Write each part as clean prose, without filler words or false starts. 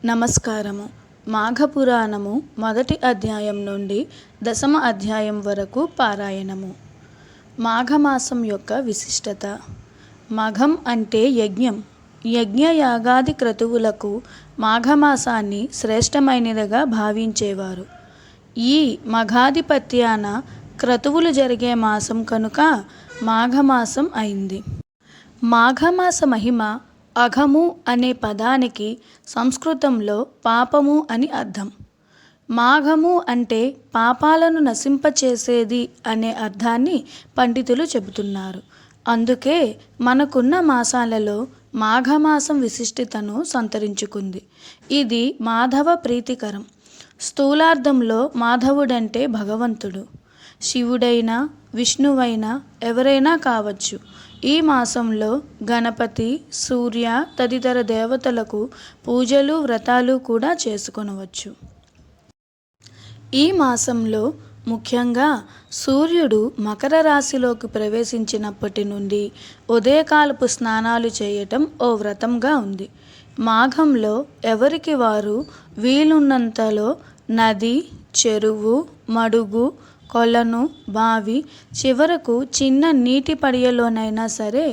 నమస్కారము. మాఘపురాణము మొదటి అధ్యాయం నుండి 10వ అధ్యాయం వరకు పారాయణము. మాఘమాసం యొక్క విశిష్టత. మఘం అంటే యజ్ఞం. యజ్ఞయాగాది క్రతువులకు మాఘమాసాన్ని శ్రేష్టమైనదిగా భావించేవారు. ఈ మఘాధిపత్యాన క్రతువులు జరిగే మాసం కనుక మాఘమాసం అయింది. మాఘమాస మహిమ. అఘము అనే పదానికి సంస్కృతంలో పాపము అని అర్థం. మాఘము అంటే పాపాలను నశింపచేసేది అనే అర్థాన్ని పండితులు చెబుతున్నారు. అందుకే మనకున్న మాసాలలో మాఘమాసం విశిష్టతను సంతరించుకుంది. ఇది మాధవ ప్రీతికరం. స్థూలార్థంలో మాధవుడంటే భగవంతుడు. శివుడైనా విష్ణువైనా ఎవరైనా కావచ్చు. ఈ మాసంలో గణపతి, సూర్య తదితర దేవతలకు పూజలు వ్రతాలు కూడా చేసుకొనవచ్చు. ఈ మాసంలో ముఖ్యంగా సూర్యుడు మకర రాశిలోకి ప్రవేశించినప్పటి నుండి ఉదయకాలపు స్నానాలు చేయటం ఓ వ్రతంగా ఉంది. మాఘంలో ఎవరికి వారు వీలున్నంతలో నది, చెరువు, మడుగు, కొలను, బావి, చివరకు చిన్న నీటి పడియలోనైనా సరే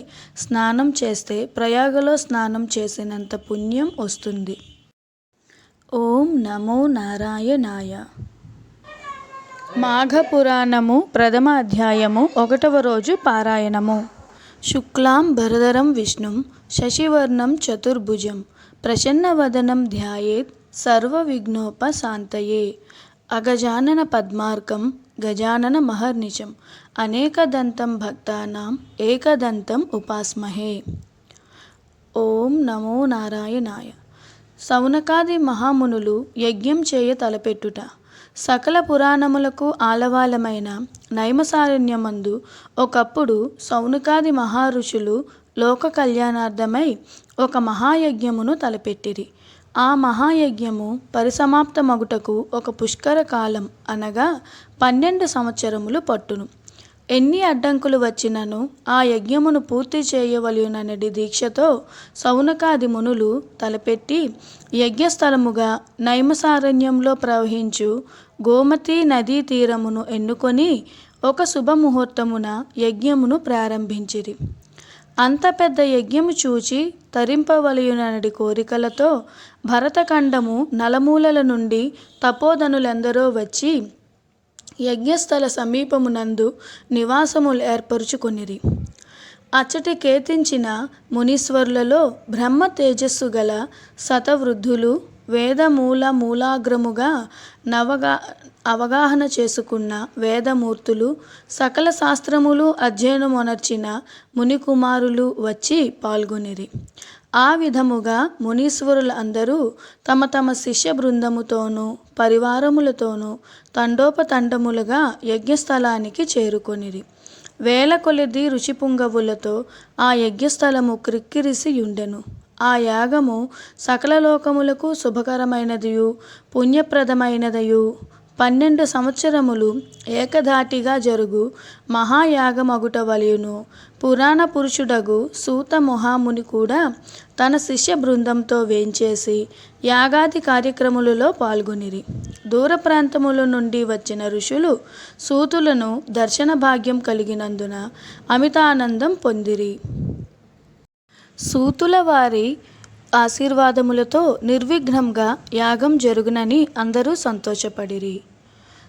స్నానం చేస్తే ప్రయాగలో స్నానం చేసినంత పుణ్యం వస్తుంది. ఓం నమో నారాయణాయ. మాఘపురాణము ప్రథమ అధ్యాయము 1వ రోజు పారాయణము. శుక్లాం భరధరం విష్ణుం శశివర్ణం చతుర్భుజం ప్రసన్నవదనం ధ్యాయేత్ సర్వవిఘ్నోపశాంతయే. అగజానన పద్మార్కం గజానన మహర్నిశం అనేకదంతం భక్తానాం ఏకదంతం ఉపాస్మహే. ఓం నమో నారాయణాయ. శౌనకాది మహామునులు యజ్ఞం చేయ తలపెట్టుట. సకల పురాణములకు ఆలవాలమైన నైమిసారణ్యమందు ఒకప్పుడు శౌనకాది మహారుషులు లోక కళ్యాణార్థమై ఒక మహాయజ్ఞమును తలపెట్టిరి. ఆ మహాయజ్ఞము పరిసమాప్తమగుటకు ఒక పుష్కర కాలం అనగా 12 సంవత్సరములు పట్టును. ఎన్ని అడ్డంకులు వచ్చినను ఆ యజ్ఞమును పూర్తి చేయవలెననడి దీక్షతో శౌనకాది మునులు తలపెట్టి యజ్ఞస్థలముగా నైమిసారణ్యంలో ప్రవహించు గోమతీ నదీ తీరమును ఎన్నుకొని ఒక శుభముహూర్తమున యజ్ఞమును ప్రారంభించిరి. అంత పెద్ద యజ్ఞము చూచి తరింపవలయుననడి కోరికలతో భరతఖండము నలమూలల నుండి తపోధనులెందరో వచ్చి యజ్ఞస్థల సమీపమునందు నివాసములు ఏర్పరుచుకొనిరి. అచ్చటి కేతించిన మునీశ్వరులలో బ్రహ్మ తేజస్సు గల శతవృద్ధులు మూలాగ్రముగా అవగాహన చేసుకున్న వేదమూర్తులు, సకల శాస్త్రములు అధ్యయనమొనర్చిన మునికుమారులు వచ్చి పాల్గొనిరి. ఆ విధముగా మునీశ్వరులు అందరూ తమ తమ శిష్య బృందముతోనూ పరివారములతోనూ తండోపతండములుగా యజ్ఞస్థలానికి చేరుకొనిరి. వేల కొలది ఋషిపుంగవులతో ఆ యజ్ఞస్థలము క్రిక్కిరిసియుండెను. ఆ యాగము సకల లోకములకు శుభకరమైనదియు పుణ్యప్రదమైనదయు 12 సంవత్సరములు ఏకధాటిగా జరుగు మహాయాగమగుట వలయును. పురాణ పురుషుడగు సూత మహాముని కూడా తన శిష్య బృందంతో వేంచేసి యాగాది కార్యక్రమములలో పాల్గొనిరి. దూర ప్రాంతముల నుండి వచ్చిన ఋషులు సూతులను దర్శన భాగ్యం కలిగినందున అమితానందం పొందిరి. సూతుల వారి ఆశీర్వాదములతో నిర్విఘ్నంగా యాగం జరుగునని అందరూ సంతోషపడిరి.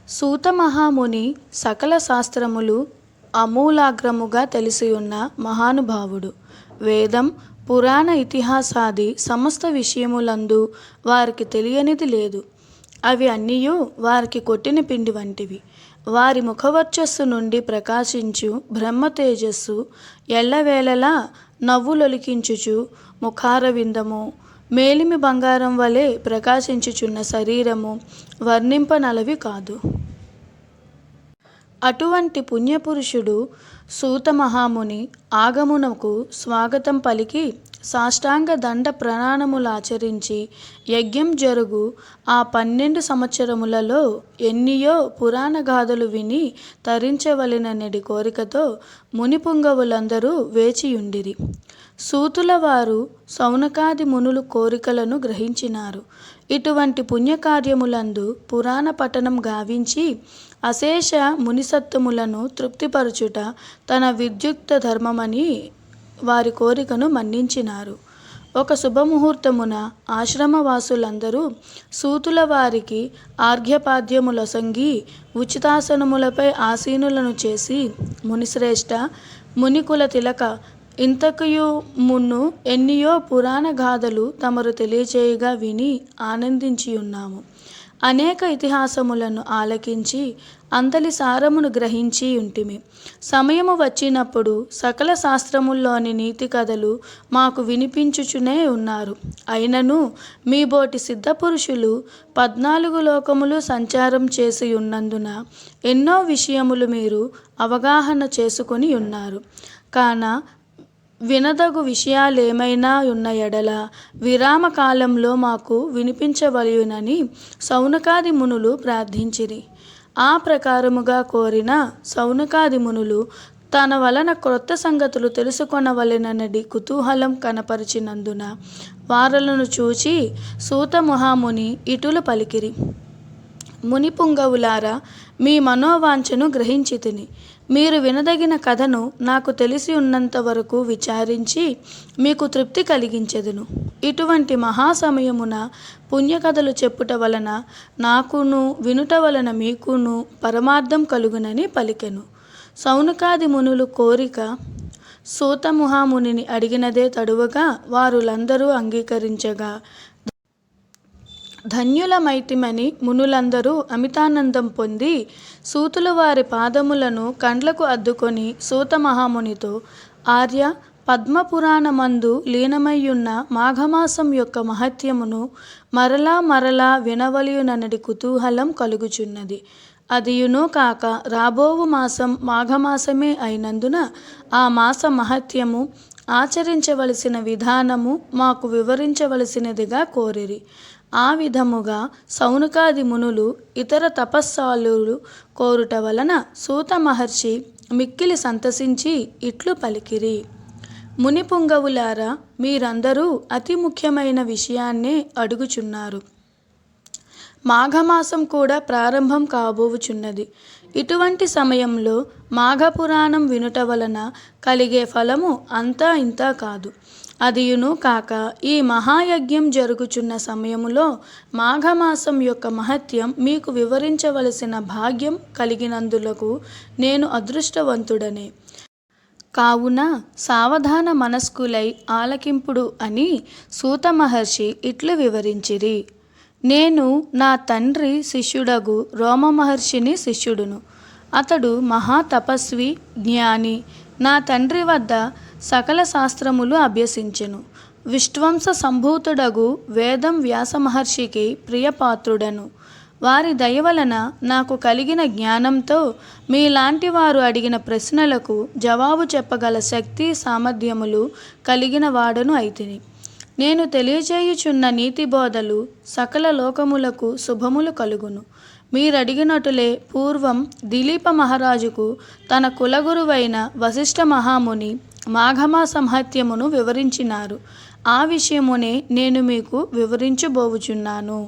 సూత మహాముని సకల శాస్త్రములు అమూలాగ్రముగా తెలిసియున్న మహానుభావుడు. వేదం, పురాణ ఇతిహాసాది సమస్త విషయములందు వారికి తెలియనిది లేదు. అవి అన్నీయూ వారికి కొట్టిన పిండి వంటివి. వారి ముఖవర్చస్సు నుండి ప్రకాశించు బ్రహ్మ తేజస్సు ఎల్లవేళలా నవ్వులొలికించుచు ముఖారవిందము, మేలిమి బంగారం వలె ప్రకాశించుచున్న శరీరము వర్ణింపనలవి కాదు. అటువంటి పుణ్యపురుషుడు సూత మహాముని ఆగమునకు స్వాగతం పలికి సాష్టాంగ దండ ప్రణామములాచరించి యజ్ఞం జరుగు ఆ 12 సంవత్సరములలో ఎన్నియో పురాణ గాథలు విని తరించవలెననడి కోరికతో మునిపుంగవులందరూ వేచియుండిరి. సూతుల వారు సౌనకాది మునులు కోరికలను గ్రహించినారు. ఇటువంటి పుణ్యకార్యములందు పురాణ పఠనం గావించి అశేష మునిసత్తములను తృప్తిపరచుట తన విద్యుక్త ధర్మమని వారి కోరికను మన్నించినారు. ఒక శుభముహూర్తమున ఆశ్రమవాసులందరూ సూతుల వారికి ఆర్ఘ్యపాద్యములొసంగి ఉచితాసనములపై ఆసీనులను చేసి, మునిశ్రేష్ఠ, మునికుల తిలక, ఇంతకుయు మున్ను ఎన్నియో పురాణ గాథలు తమరు తెలియచేయగా విని ఆనందించియున్నాము. అనేక ఇతిహాసములను ఆలకించి అందలి సారమును గ్రహించి ఉంటిమి. సమయము వచ్చినప్పుడు సకల శాస్త్రముల్లోని నీతి కథలు మాకు వినిపించుచునే ఉన్నారు. అయినను మీ బోటి సిద్ధపురుషులు 14 లోకములు సంచారం చేసి ఉన్నందున ఎన్నో విషయములు మీరు అవగాహన చేసుకొని ఉన్నారు. కాన వినదగు విషయాలేమైనా ఉన్న ఎడల విరామ కాలంలో మాకు వినిపించవలయునని సౌనకాది మునులు ప్రార్థించిరి. ఆ ప్రకారముగా కోరిన సౌనకాది మునులు తన వలన క్రొత్త సంగతులు తెలుసుకొనవలెననడి కుతూహలం కనపరిచినందున వారలను చూచి సూత మహాముని ఇటులు పలికిరి. మునిపుంగవులారా, మీ మనోవాంఛను గ్రహించితిని. మీరు వినదగిన కథను నాకు తెలిసి ఉన్నంత వరకు విచారించి మీకు తృప్తి కలిగించెదను. ఇటువంటి మహాసమయమున పుణ్యకథలు చెప్పుట వలన నాకును వినుట వలన మీకును పరమార్థం కలుగునని పలికెను. సౌనకాది మునులు కోరిక సూత మహామునిని అడిగినదే తడువగా వారులందరూ అంగీకరించగా ధన్యులమైతిమని మునులందరూ అమితానందం పొంది సూతుల వారి పాదములను కండ్లకు అద్దుకొని సూత మహామునితో, ఆర్య, పద్మపురాణమందు లీనమయ్యున్న మాఘమాసం యొక్క మహత్యమును మరలా మరలా వినవలయుననడి కుతూహలం కలుగుచున్నది. అదియును కాక రాబోవు మాసం మాఘమాసమే అయినందున ఆ మాస మహత్యము, ఆచరించవలసిన విధానము మాకు వివరించవలసినదిగా కోరిరి. ఆ విధముగా సౌనకాది మునులు ఇతర తపస్సాలులు కోరుట వలన సూత మహర్షి మిక్కిలి సంతసించి ఇట్లు పలికిరి. మునిపుంగవులారా, మీరందరూ అతి ముఖ్యమైన విషయాన్నే అడుగుచున్నారు. మాఘమాసం కూడా ప్రారంభం కాబోవుచున్నది. ఇటువంటి సమయంలో మాఘపురాణం వినుట వలన కలిగే ఫలము అంతా ఇంతా కాదు. అదియును కాక ఈ మహాయజ్ఞం జరుగుచున్న సమయములో మాఘమాసం యొక్క మహత్యం మీకు వివరించవలసిన భాగ్యం కలిగినందులకు నేను అదృష్టవంతుడనే. కావున సావధాన మనస్కులై ఆలకింపుడు అని సూత మహర్షి ఇట్లు వివరించిరి. నేను నా తండ్రి శిష్యుడగు రోమ మహర్షిని శిష్యుడును. అతడు మహాతపస్వి, జ్ఞాని. నా తండ్రి వద్ద సకల శాస్త్రములు అభ్యసించెను. విష్ణువంశ సంభూతుడగు వేదం వ్యాస మహర్షికి ప్రియపాత్రుడను. వారి దయవలన నాకు కలిగిన జ్ఞానంతో మీలాంటి వారు అడిగిన ప్రశ్నలకు జవాబు చెప్పగల శక్తి సామర్థ్యములు కలిగిన వాడను అయితిని. నేను తెలియజేయుచున్న నీతి బోధలు సకల లోకములకు శుభములు కలుగును. మీరడిగినటులే పూర్వం దిలీప మహారాజుకు తన కులగురువైన వశిష్ఠ మహాముని మాఘమాస మహత్యమును వివరించినారు. ఆ విషయమునే నేను మీకు వివరించబోవుచున్నాను.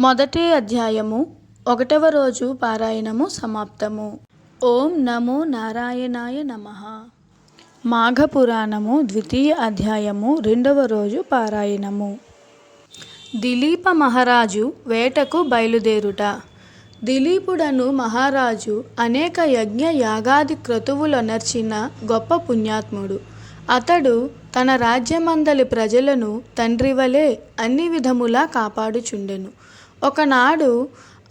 మొదటి అధ్యాయము 1వ రోజు పారాయణము సమాప్తము. ఓం నమో నారాయణాయ నమః. మాఘపురాణము 2వ అధ్యాయము 2వ రోజు పారాయణము. దిలీప మహారాజు వేటకు బయలుదేరుట. దిలీపుడను మహారాజు అనేక యజ్ఞ యాగాది క్రతువులొనర్చిన గొప్ప పుణ్యాత్ముడు. అతడు తన రాజ్యమందలి ప్రజలను తండ్రివలే అన్ని విధములా కాపాడుచుండెను. ఒకనాడు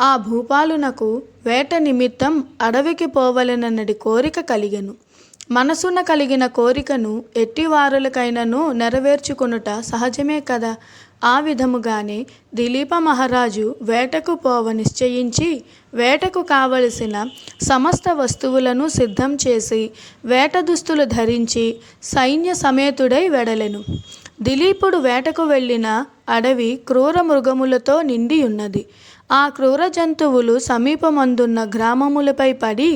ఆ భూపాలునకు వేట నిమిత్తం అడవికి పోవలెనన్నది కోరిక కలిగెను. మనసున కలిగిన కోరికను ఎట్టివారులకైనను నెరవేర్చుకొనుట సహజమే కదా. ఆ విధముగానే దిలీప మహారాజు వేటకు పోవ నిశ్చయించి వేటకు కావలసిన సమస్త వస్తువులను సిద్ధం చేసి వేట దుస్తులు ధరించి సైన్య సమేతుడై వెడలెను. దిలీపుడు వేటకు వెళ్ళిన అడవి క్రూర మృగములతో నిండి ఉన్నది. ఆ క్రూర జంతువులు సమీపమందున్న గ్రామములపై పడి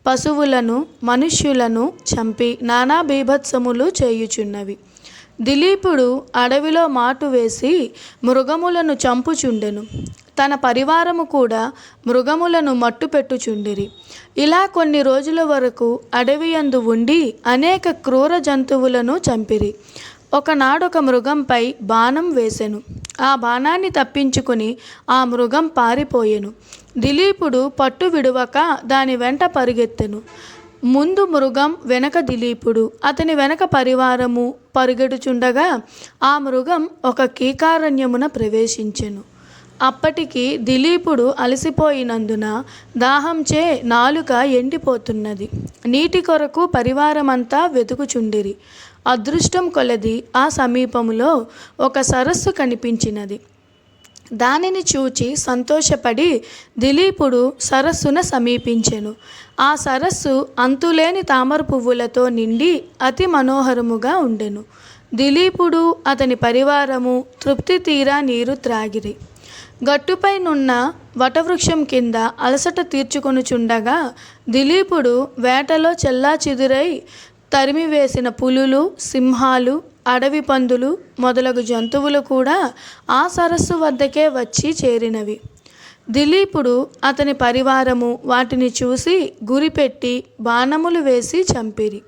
పశువులను మనుష్యులను చంపి నానా బీభత్సములు చేయుచున్నవి. దిలీపుడు అడవిలో మాటు వేసి మృగములను చంపుచుండెను. తన పరివారము కూడా మృగములను మట్టు పెట్టుచుండిరి. ఇలా కొన్ని రోజుల వరకు అడవియందు ఉండి అనేక క్రూర జంతువులను చంపిరి. ఒకనాడొక మృగంపై బాణం వేసెను. ఆ బాణాన్ని తప్పించుకుని ఆ మృగం పారిపోయెను. దిలీపుడు పట్టు విడువక దాని వెంట పరుగెత్తెను. ముందు మృగం, వెనక దిలీపుడు, అతని వెనక పరివారము పరుగెడుచుండగా ఆ మృగం ఒక కీకారణ్యమున ప్రవేశించెను. అప్పటికి దిలీపుడు అలసిపోయినందున దాహంచే నాలుక ఎండిపోతున్నది. నీటి కొరకు పరివారమంతా వెతుకుచుండిరి. అదృష్టం కొలది ఆ సమీపములో ఒక సరస్సు కనిపించినది. దానిని చూచి సంతోషపడి దిలీపుడు సరస్సున సమీపించెను. ఆ సరస్సు అంతులేని తామర పువ్వులతో నిండి అతి మనోహరముగా ఉండెను. దిలీపుడు అతని పరివారము తృప్తి తీరా నీరు త్రాగిరి. గట్టుపైనున్న వటవృక్షం కింద అలసట తీర్చుకొనుచుండగా దిలీపుడు వేటలో చెల్లాచెదురై తరిమివేసిన పులులు, సింహాలు, అడవి పందులు మొదలగు జంతువులు కూడా ఆ సరస్సు వద్దకే వచ్చి చేరినవి. దిలీపుడు అతని పరివారము వాటిని చూసి గురిపెట్టి బాణములు వేసి చంపిరి.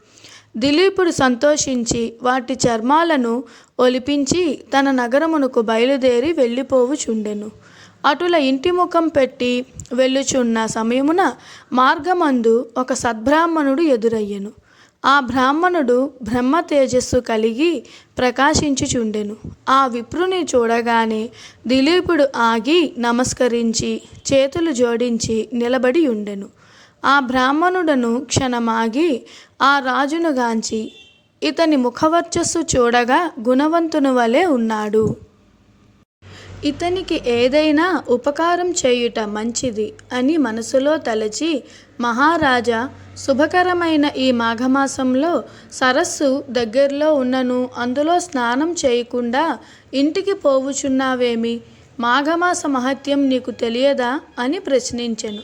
దిలీపుడు సంతోషించి వాటి చర్మాలను ఒలిపించి తన నగరమునకు బయలుదేరి వెళ్ళిపోవుచుండెను. అటుల ఇంటి ముఖం పెట్టి వెళ్ళుచున్న సమయమున మార్గమందు ఒక సద్బ్రాహ్మణుడు ఎదురయ్యెను. ఆ బ్రాహ్మణుడు బ్రహ్మ తేజస్సు కలిగి ప్రకాశించుచుండెను. ఆ విప్రుని చూడగానే దిలీపుడు ఆగి నమస్కరించి చేతులు జోడించి నిలబడి ఉండెను. ఆ బ్రాహ్మణుడను క్షణమాగి ఆ రాజును గాంచి ఇతని ముఖవర్చస్సు చూడగా గుణవంతుని వలె ఉన్నాడు. ఇతనికి ఏదైనా ఉపకారం చేయుట మంచిది అని మనసులో తలచి, మహారాజా, శుభకరమైన ఈ మాఘమాసంలో సరస్సు దగ్గరలో ఉన్నను అందులో స్నానం చేయకుండా ఇంటికి పోవుచున్నావేమి? మాఘమాస మహత్యం నీకు తెలియదా అని ప్రశ్నించెను.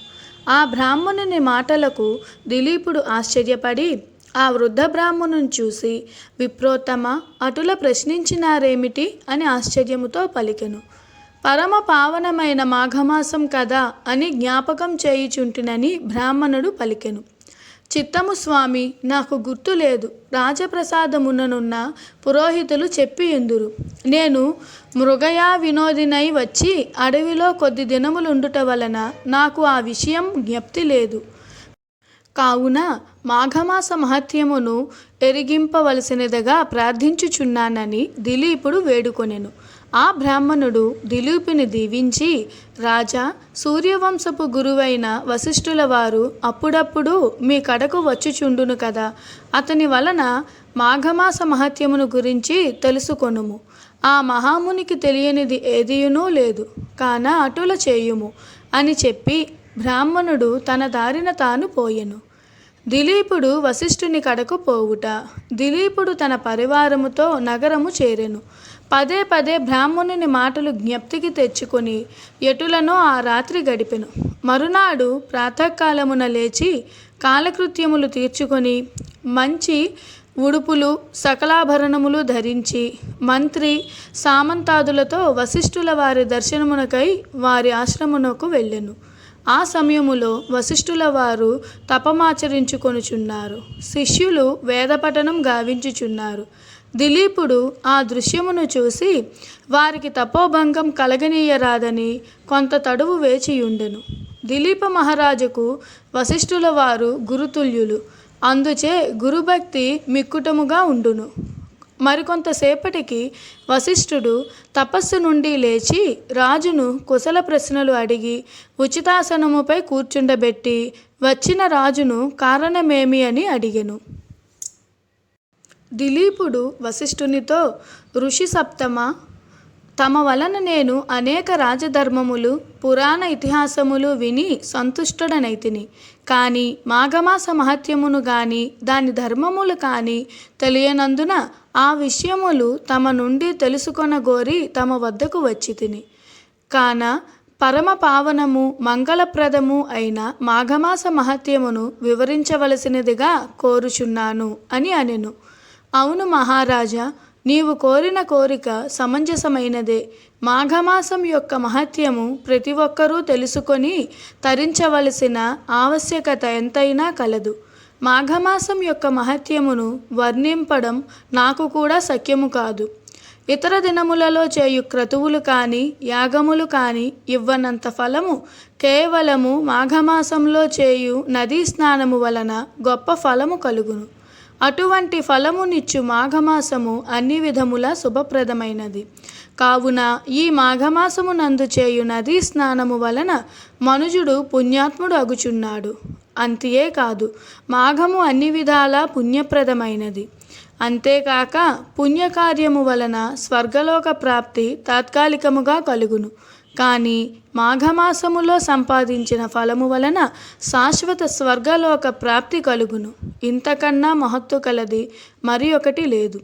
ఆ బ్రాహ్మణుని మాటలకు దిలీపుడు ఆశ్చర్యపడి ఆ వృద్ధ బ్రాహ్మణుని చూసి, విప్రోత్తమ, అటుల ప్రశ్నించినారేమిటి అని ఆశ్చర్యముతో పలికెను. పరమ పావనమైన మాఘమాసం కదా అని జ్ఞాపకం చేయుచుంటినని బ్రాహ్మణుడు పలికెను. చిత్తము స్వామి, నాకు గుర్తు లేదు. రాజప్రసాదముననున్న పురోహితులు చెప్పియుందురు. నేను మృగయా వినోదినై వచ్చి అడవిలో కొద్ది దినములుండుట వలన నాకు ఆ విషయం జ్ఞప్తి లేదు. కావున మాఘమాస మహత్యమును ఎరిగింపవలసినదిగా ప్రార్థించుచున్నానని దిలీపుడు వేడుకొనెను. ఆ బ్రాహ్మణుడు దిలీపుని దీవించి, రాజా, సూర్యవంశపు గురువైన వశిష్ఠుల వారు అప్పుడప్పుడు మీ కడకు వచ్చుచుండును కదా. అతని వలన మాఘమాస మహత్యమును గురించి తెలుసుకొనుము. ఆ మహామునికి తెలియనిది ఏదియునూ లేదు కాన అటుల చేయుము అని చెప్పి బ్రాహ్మణుడు తన దారిన తాను పోయెను. దిలీపుడు వశిష్ఠుని కడకు పోవుట. దిలీపుడు తన పరివారముతో నగరము చేరెను. పదే పదే బ్రాహ్మణుని మాటలు జ్ఞప్తికి తెచ్చుకొని ఎటులనో ఆ రాత్రి గడిపెను. మరునాడు ప్రాతకాలమున లేచి కాలకృత్యములు తీర్చుకొని మంచి ఉడుపులు సకలాభరణములు ధరించి మంత్రి సామంతాదులతో వశిష్ఠుల వారి దర్శనమునకై వారి ఆశ్రమునకు వెళ్ళెను. ఆ సమయములో వశిష్ఠుల వారు తపమాచరించుకొనుచున్నారు. శిష్యులు వేదపఠనం గావించుచున్నారు. దిలీపుడు ఆ దృశ్యమును చూసి వారికి తపోభంగం కలగనీయరాదని కొంత తడువు వేచియుండెను. దిలీప మహారాజుకు వశిష్ఠుల వారు గురుతుల్యులు. అందుచే గురుభక్తి మిక్కుటముగా ఉండును. మరికొంతసేపటికి వశిష్ఠుడు తపస్సు నుండి లేచి రాజును కుశల ప్రశ్నలు అడిగి ఉచితాసనముపై కూర్చుండబెట్టి వచ్చిన రాజును కారణమేమి అని అడిగెను. దిలీపుడు వశిష్ఠునితో, ఋషి సప్తమ, తమ వలన నేను అనేక రాజధర్మములు పురాణ ఇతిహాసములు విని సంతుష్టుడనైతిని. కానీ మాఘమాస మహత్యమును గాని దాని ధర్మములు కానీ తెలియనందున ఆ విషయములు తమ నుండి తెలుసుకొనగోరి తమ వద్దకు వచ్చి తిని. కాన పరమ పావనము మంగళప్రదము అయిన మాఘమాస మహత్యమును వివరించవలసినదిగా కోరుచున్నాను అని అనెను. అవును మహారాజా, నీవు కోరిన కోరిక సమంజసమైనదే. మాఘమాసం యొక్క మహత్యము ప్రతి ఒక్కరూ తెలుసుకొని తరించవలసిన ఆవశ్యకత ఎంతైనా కలదు. మాఘమాసం యొక్క మహత్యమును వర్ణింపడం నాకు కూడా శక్యము కాదు. ఇతర దినములలో చేయు క్రతువులు కానీ యాగములు కానీ ఇవ్వనంత ఫలము కేవలము మాఘమాసంలో చేయు నదీ స్నానము వలన గొప్ప ఫలము కలుగును. అటువంటి ఫలమునిచ్చు మాఘమాసము అన్ని విధముల శుభప్రదమైనది. కావున ఈ మాఘమాసము నందు చేయు నదీ స్నానము వలన మనుజుడు పుణ్యాత్ముడు అగుచున్నాడు. అంతే కాదు, మాఘము అన్ని విధాలా పుణ్యప్రదమైనది. అంతేకాక పుణ్యకార్యము వలన స్వర్గలోక ప్రాప్తి తాత్కాలికముగా కలుగును. కానీ మాఘమాసములో సంపాదించిన ఫలము వలన శాశ్వత స్వర్గలోక ప్రాప్తి కలుగును. ఇంతకన్నా మహత్తు కలది మరి ఒకటి లేదు.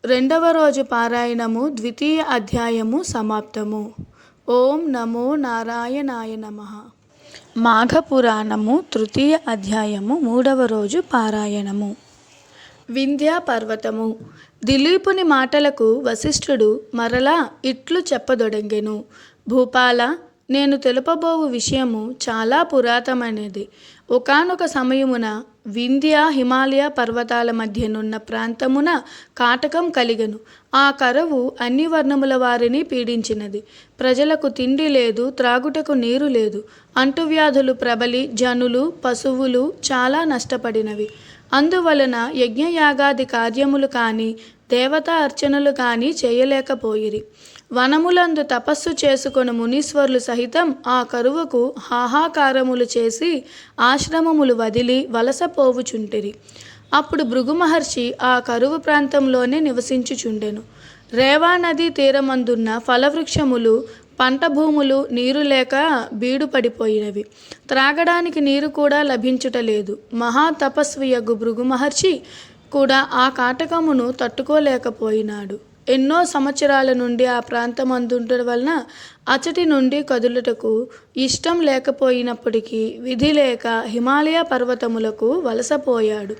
2వ రోజు పారాయణము 2వ అధ్యాయము సమాప్తము. ఓం నమో నారాయణాయ నమః. మాఘ పురాణము 3వ అధ్యాయము 3వ రోజు పారాయణము. వింధ్యా పర్వతము. దిలీపుని మాటలకు వశిష్ఠుడు మరలా ఇట్లు చెప్పదొడంగెను. భూపాల, నేను తెలుపబోవు విషయము చాలా పురాతనమైనది. ఒకానొక సమయమున వింధ్య హిమాలయ పర్వతాల మధ్యనున్న ప్రాంతమున కాటకం కలిగెను. ఆ కరువు అన్ని వర్ణముల వారిని పీడించినది. ప్రజలకు తిండి లేదు, త్రాగుటకు నీరు లేదు. అంటువ్యాధులు ప్రబలి జనులు పశువులు చాలా నష్టపడినవి. అందువలన యజ్ఞయాగాది కార్యములు కానీ దేవతా అర్చనలు కానీ చేయలేకపోయిరి. వనములందు తపస్సు చేసుకొని మునీశ్వరులు సహితం ఆ కరువుకు హాహాకారములు చేసి ఆశ్రమములు వదిలి వలసపోవుచుంటిరి. అప్పుడు భృగు మహర్షి ఆ కరువు ప్రాంతంలోనే నివసించుచుండెను. రేవా నదీ తీరమందున్న ఫలవృక్షములు పంట భూములు నీరు లేక బీడు పడిపోయినవి. త్రాగడానికి నీరు కూడా లభించుటలేదు. మహాతపస్వియగు భృగు మహర్షి కూడా ఆ కాటకమును తట్టుకోలేకపోయినాడు. ఎన్నో సంవత్సరాల నుండి ఆ ప్రాంతమందుండటం వలన అచటి నుండి కదులుటకు ఇష్టం లేకపోయినప్పటికీ విధి లేక హిమాలయ పర్వతములకు వలసపోయాడు.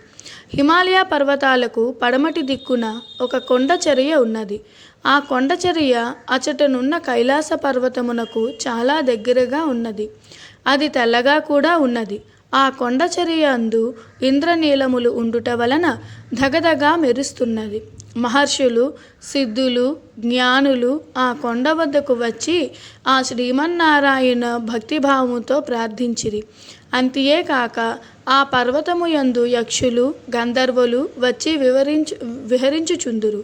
హిమాలయ పర్వతాలకు పడమటి దిక్కున ఒక కొండచర్య ఉన్నది. ఆ కొండచర్య అచటనున్న కైలాస పర్వతమునకు చాలా దగ్గరగా ఉన్నది. అది తెల్లగా కూడా ఉన్నది. ఆ కొండచర్య అందు ఇంద్రనీలములు ఉండుట వలన ధగధగా మెరుస్తున్నది. మహర్షులు సిద్ధులు జ్ఞానులు ఆ కొండ వద్దకు వచ్చి ఆ శ్రీమన్నారాయణ భక్తిభావముతో ప్రార్థించిరి. అంతేకాక ఆ పర్వతము యందు యక్షులు గంధర్వులు వచ్చి విహరించుచుందురు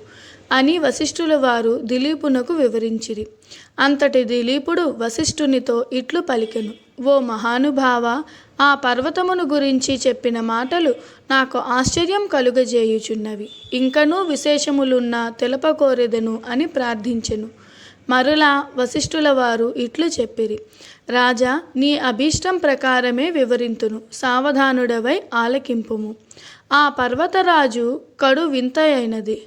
అని వశిష్ఠుల వారు దిలీపునకు వివరించిరి. అంతటి దిలీపుడు వశిష్ఠునితో ఇట్లు పలికెను. ఓ మహానుభావ, ఆ పర్వతమును గురించి చెప్పిన మాటలు నాకు ఆశ్చర్యం కలుగజేయుచున్నవి. ఇంకనూ విశేషములున్న తెలపకోరెదను అని ప్రార్థించెను. మరలా వశిష్ఠుల వారు ఇట్లు చెప్పిరి. రాజా, నీ అభీష్టం ప్రకారమే వివరింతును, సావధానుడవై ఆలకింపుము. ఆ పర్వతరాజు కడు వింత అయినది.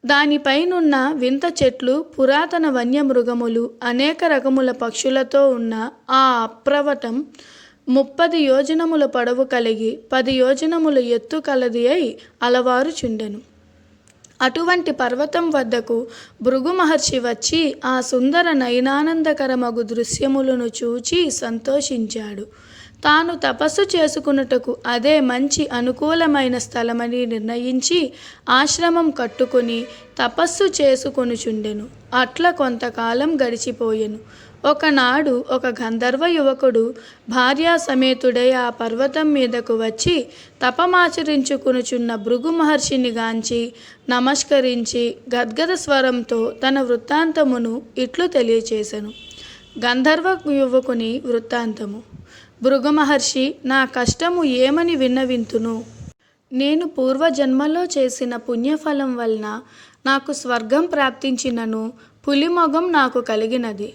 దానిపైనున్న వింత చెట్లు, పురాతన వన్యమృగములు, అనేక రకముల పక్షులతో ఉన్న ఆ అప్రవటం 30 యోజనముల పొడవు కలిగి 10 యోజనముల ఎత్తు కలది అయి అలవారుచుండెను. అటువంటి పర్వతం వద్దకు భృగు మహర్షి వచ్చి ఆ సుందర నయనానందకరమగు దృశ్యములను చూచి సంతోషించాడు. తాను తపస్సు చేసుకున్నటకు అదే మంచి అనుకూలమైన స్థలమని నిర్ణయించి ఆశ్రమం కట్టుకుని తపస్సు చేసుకొనుచుండెను. అట్లా కొంతకాలం గడిచిపోయెను. ఒకనాడు ఒక గంధర్వ యువకుడు భార్యా సమేతుడై ఆ పర్వతం మీదకు వచ్చి తపమాచరించుకొనుచున్న భృగు మహర్షిని గాంచి నమస్కరించి గద్గద స్వరంతో తన వృత్తాంతమును ఇట్లు తెలియచేసెను. గంధర్వ యువకుని వృత్తాంతము. భృగు మహర్షి, నా కష్టము ఏమని విన్నవింతును? నేను పూర్వజన్మలో చేసిన పుణ్యఫలం వలన నాకు స్వర్గం ప్రాప్తించినను పులిమొగం నాకు కలిగినది.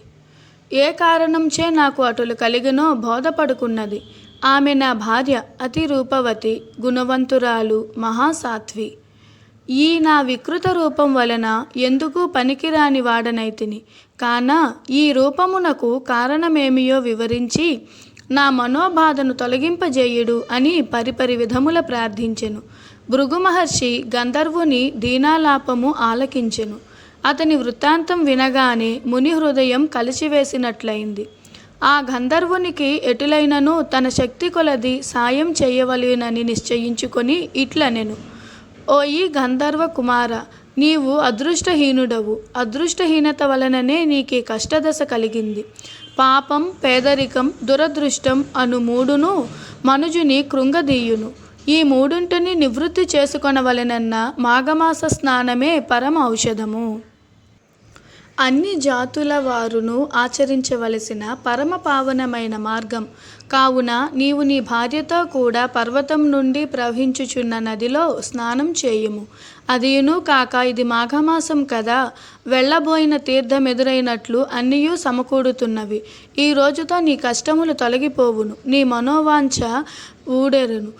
ఏ కారణంచే నాకు అటులు కలిగినో బోధపడుకున్నది. ఆమె నా భార్య, అతి రూపవతి, గుణవంతురాలు, మహాసాధ్వి. ఈ నా వికృత రూపం వలన ఎందుకు పనికిరాని వాడనైతిని. కాన ఈ రూపమునకు కారణమేమియో వివరించి నా మనోబాధను తొలగింపజేయుడు అని పరిపరి విధముల ప్రార్థించెను. భృగు మహర్షి గంధర్వుని దీనాలాపము ఆలకించెను. అతని వృత్తాంతం వినగానే ముని హృదయం కలిసివేసినట్లయింది. ఆ గంధర్వునికి ఎటులైనను తన శక్తి కొలది సాయం చేయవలెనని నిశ్చయించుకొని ఇట్లనెను: ఓయి గంధర్వ కుమార, నీవు అదృష్టహీనుడవు. అదృష్టహీనత వలననే నీకు కష్టదశ కలిగింది. పాపం, పేదరికం, దురదృష్టం అను మూడును మనుజుని కృంగదీయును. ఈ మూడుంటిని నివృత్తి చేసుకొనవలెనన్న మాఘమాస స్నానమే పరమ ఔషధము. అన్ని జాతుల వారును ఆచరించవలసిన పరమ పావనమైన మార్గం కావున నీవు నీ భార్యతో కూడా పర్వతం నుండి ప్రవహించుచున్న నదిలో స్నానం చేయుము. అదియును కాక ఇది మాఘమాసం కదా, వెళ్ళబోయిన తీర్థం ఎదురైనట్లు అన్నియూ సమకూడుతున్నవి. ఈ రోజుతో నీ కష్టములు తొలగిపోవును, నీ మనోవాంఛ ఊడెరును.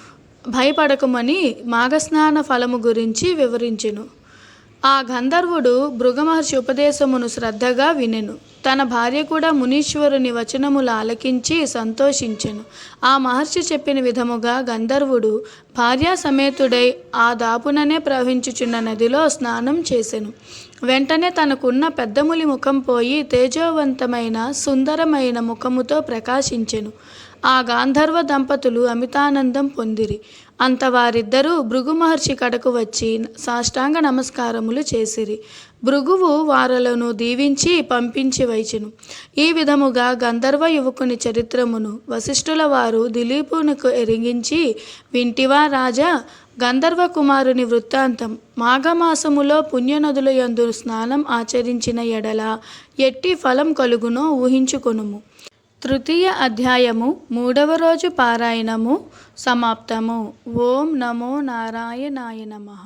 భయపడకమని మాఘస్నాన ఫలము గురించి వివరించెను. ఆ గంధర్వుడు భృగుమహర్షి ఉపదేశమును శ్రద్ధగా వినెను. తన భార్య కూడా మునీశ్వరుని వచనములు ఆలకించి సంతోషించెను. ఆ మహర్షి చెప్పిన విధముగా గంధర్వుడు భార్యా సమేతుడై ఆ దాపుననే ప్రవహించుచున్న నదిలో స్నానం చేసెను. వెంటనే తనకున్న పెద్దములి ముఖం పోయి తేజోవంతమైన సుందరమైన ముఖముతో ప్రకాశించెను. ఆ గాంధర్వ దంపతులు అమితానందం పొందిరి. అంత వారిద్దరూ భృగు మహర్షి కడకు వచ్చి సాష్టాంగ నమస్కారములు చేసిరి. భృగువు వారలను దీవించి పంపించి వైచెను. ఈ విధముగా గంధర్వ యువకుని చరిత్రమును వశిష్ఠుల వారు దిలీపునకు ఎరిగించి, వింటివా రాజా, గంధర్వ కుమారుని వృత్తాంతం. మాఘమాసములో పుణ్యనదుల యందు స్నానం ఆచరించిన ఎడల ఎట్టి ఫలం కలుగునో ఊహించుకొనుము. తృతీయ అధ్యాయము 3వ రోజు పారాయణము సమాప్తము. ఓం నమో నారాయణాయ నమః.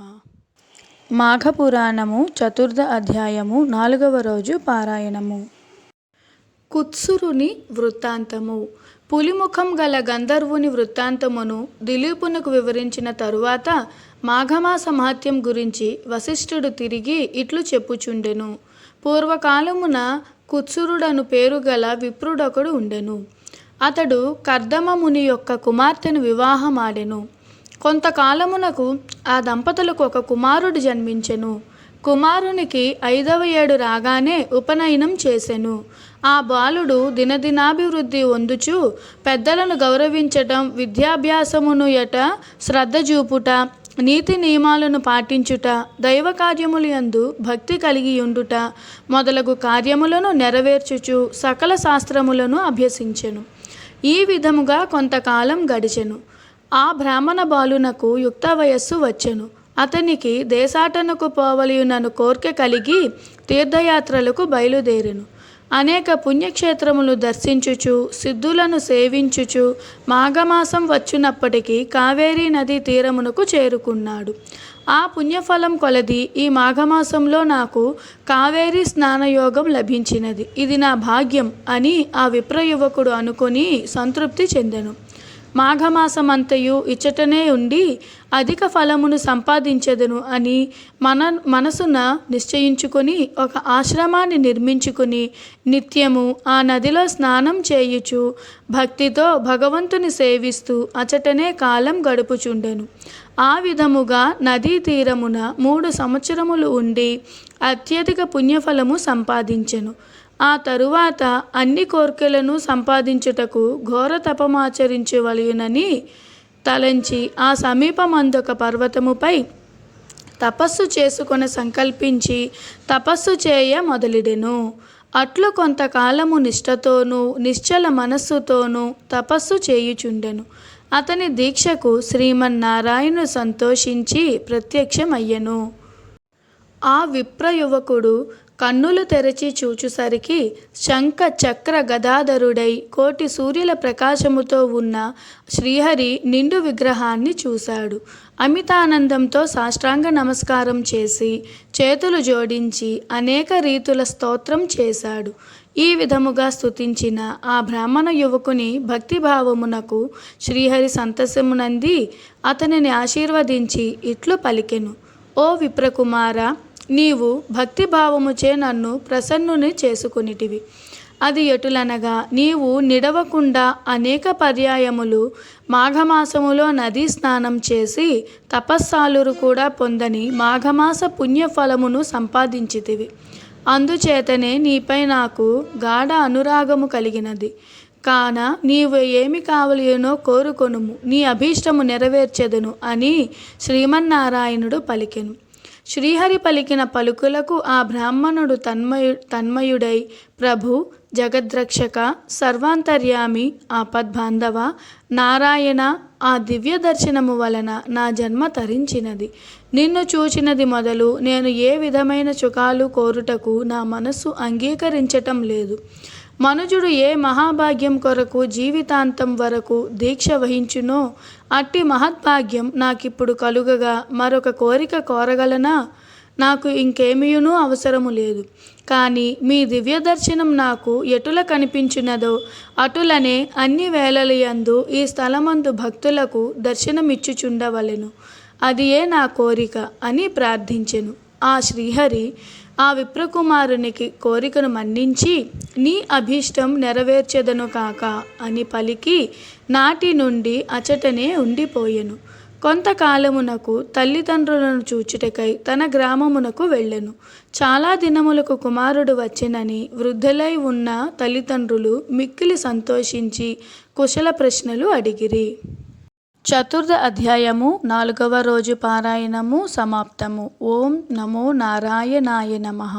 మాఘపురాణము చతుర్థ అధ్యాయము 4వ రోజు పారాయణము. కుత్సురుని వృత్తాంతము. పులిముఖం గల గంధర్వుని వృత్తాంతమును దిలీపునకు వివరించిన తరువాత మాఘమాస మహత్యం గురించి వశిష్ఠుడు తిరిగి ఇట్లు చెప్పుచుండెను. పూర్వకాలమున కుత్సురుడను పేరు గల విప్రుడొకడు ఉండెను. అతడు కర్దమ ముని యొక్క కుమార్తెను వివాహమాడెను. కొంతకాలమునకు ఆ దంపతులకు ఒక కుమారుడు జన్మించెను. కుమారునికి 5వ ఏడు రాగానే ఉపనయనం చేసెను. ఆ బాలుడు దినదినాభివృద్ధి పొందుచు పెద్దలను గౌరవించటం, విద్యాభ్యాసమును ఎట శ్రద్ధ చూపుట, నీతి నియమాలను పాటించుట, దైవ కార్యములు యందు భక్తి కలిగియుండుట మొదలగు కార్యములను నెరవేర్చుచు సకల శాస్త్రములను అభ్యసించెను. ఈ విధముగా కొంతకాలం గడిచెను. ఆ బ్రాహ్మణ బాలునకు యుక్త వయస్సు వచ్చెను. అతనికి దేశాటనకు పోవలయునను కోర్కె కలిగి తీర్థయాత్రలకు బయలుదేరెను. అనేక పుణ్యక్షేత్రములు దర్శించుచు సిద్ధులను సేవించుచు మాఘమాసం వచ్చినప్పటికీ కావేరీ నదీ తీరమునకు చేరుకున్నాడు. ఆ పుణ్యఫలం కొలది ఈ మాఘమాసంలో నాకు కావేరీ స్నానయోగం లభించినది. ఇది నా భాగ్యం అని ఆ విప్రయువకుడు అనుకొని సంతృప్తి చెందెను. మాఘమాసమంతయు ఇచ్చటనే ఉండి అధిక ఫలమును సంపాదించెదను అని మనసున నిశ్చయించుకొని ఒక ఆశ్రమాన్ని నిర్మించుకుని నిత్యము ఆ నదిలో స్నానం చేయుచు భక్తితో భగవంతుని సేవిస్తూ అచటనే కాలం గడుపుచుండెను. ఆ విధముగా నదీ తీరమున 3 సంవత్సరములు ఉండి అత్యధిక పుణ్యఫలము సంపాదించెను. ఆ తరువాత అన్ని కోర్కెలను సంపాదించుటకు ఘోర తపమాచరించవలయునని తలంచి ఆ సమీపమందొక పర్వతముపై తపస్సు చేసుకొన సంకల్పించి తపస్సు చేయ మొదలెడెను. అట్లు కొంతకాలము నిష్ఠతోనూ నిశ్చల మనస్సుతోనూ తపస్సు చేయుచుండెను. అతని దీక్షకు శ్రీమన్నారాయణుడు సంతోషించి ప్రత్యక్షమయ్యెను. ఆ విప్ర యువకుడు కన్నులు తెరచి చూచుసరికి శంఖ చక్ర గదాధరుడై కోటి సూర్యుల ప్రకాశముతో ఉన్న శ్రీహరి నిండు విగ్రహాన్ని చూశాడు. అమితానందంతో సాష్టాంగ నమస్కారం చేసి చేతులు జోడించి అనేక రీతుల స్తోత్రం చేశాడు. ఈ విధముగా స్తుతించిన ఆ బ్రాహ్మణ యువకుని భక్తిభావమునకు శ్రీహరి సంతసమునంది అతనిని ఆశీర్వదించి ఇట్లు పలికెను: ఓ విప్రకుమార, నీవు భక్తిభావముచే నన్ను ప్రసన్నుని చేసుకొనిటివి. అది ఎటులనగా, నీవు నిడవకుండా అనేక పర్యాయములు మాఘమాసములో నదీ స్నానం చేసి తపస్సాలురు కూడా పొందని మాఘమాస పుణ్యఫలమును సంపాదించితివి. అందుచేతనే నీపై నాకు గాఢ అనురాగము కలిగినది. కాన నీవు ఏమి కావలనో కోరుకొనుము, నీ అభీష్టము నెరవేర్చెదను అని శ్రీమన్నారాయణుడు పలికెను. శ్రీహరి పలికిన పలుకులకు ఆ బ్రాహ్మణుడు తన్మయుడై, ప్రభు, జగద్రక్షక, సర్వాంతర్యామి, ఆపద్బాంధవ, నారాయణ, ఆ దివ్య దర్శనము వలన నా జన్మ తరించినది. నిన్ను చూచినది మొదలు నేను ఏ విధమైన సుఖాలు కోరుటకు నా మనస్సు అంగీకరించటం లేదు. మనుజుడు ఏ మహాభాగ్యం కొరకు జీవితాంతం వరకు దీక్ష వహించునో అట్టి మహద్భాగ్యం నాకిప్పుడు కలుగగా మరొక కోరిక కోరగలనా? నాకు ఇంకేమీయునూ అవసరము లేదు. కానీ మీ దివ్య దర్శనం నాకు ఎటుల కనిపించున్నదో అటులనే అన్ని వేళలయందు ఈ స్థలమందు భక్తులకు దర్శనమిచ్చుచుండవలెను. అదియే నా కోరిక అని ప్రార్థించెను. ఆ శ్రీహరి ఆ విప్రకుమారునికి కోరికను మన్నించి, నీ అభీష్టం నెరవేర్చెదను కాక అని పలికి నాటి నుండి అచటనే ఉండిపోయెను. కొంతకాలమునకు తల్లిదండ్రులను చూచుటకై తన గ్రామమునకు వెళ్ళెను. చాలా దినములకు కుమారుడు వచ్చెనని వృద్ధులై ఉన్న తల్లిదండ్రులు మిక్కిలి సంతోషించి కుశల ప్రశ్నలు అడిగిరి. చతుర్థ అధ్యాయము 4వ రోజు పారాయణము సమాప్తము. ఓం నమో నారాయణాయ నమః.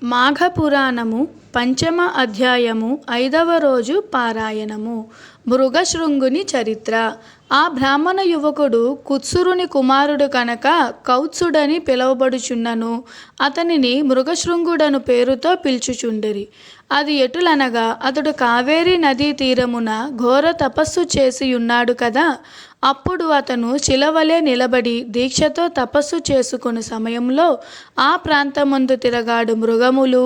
మాఘపురాణము పంచమ అధ్యాయము 5వ రోజు పారాయణము. మృగశృంగుని చరిత్ర. ఆ బ్రాహ్మణ యువకుడు కుత్సురుని కుమారుడు కనుక కౌత్సుడని పిలువబడుచున్నను. అతనిని మృగశృంగుడను పేరుతో పిలుచుచుండిరి. అది ఎటులనగా, అతడు కావేరీ నదీ తీరమున ఘోర తపస్సు చేసి ఉన్నాడు కదా. అప్పుడు అతను శిలవలే నిలబడి దీక్షతో తపస్సు చేసుకుని సమయంలో ఆ ప్రాంతమందు తిరగాడు మృగములు,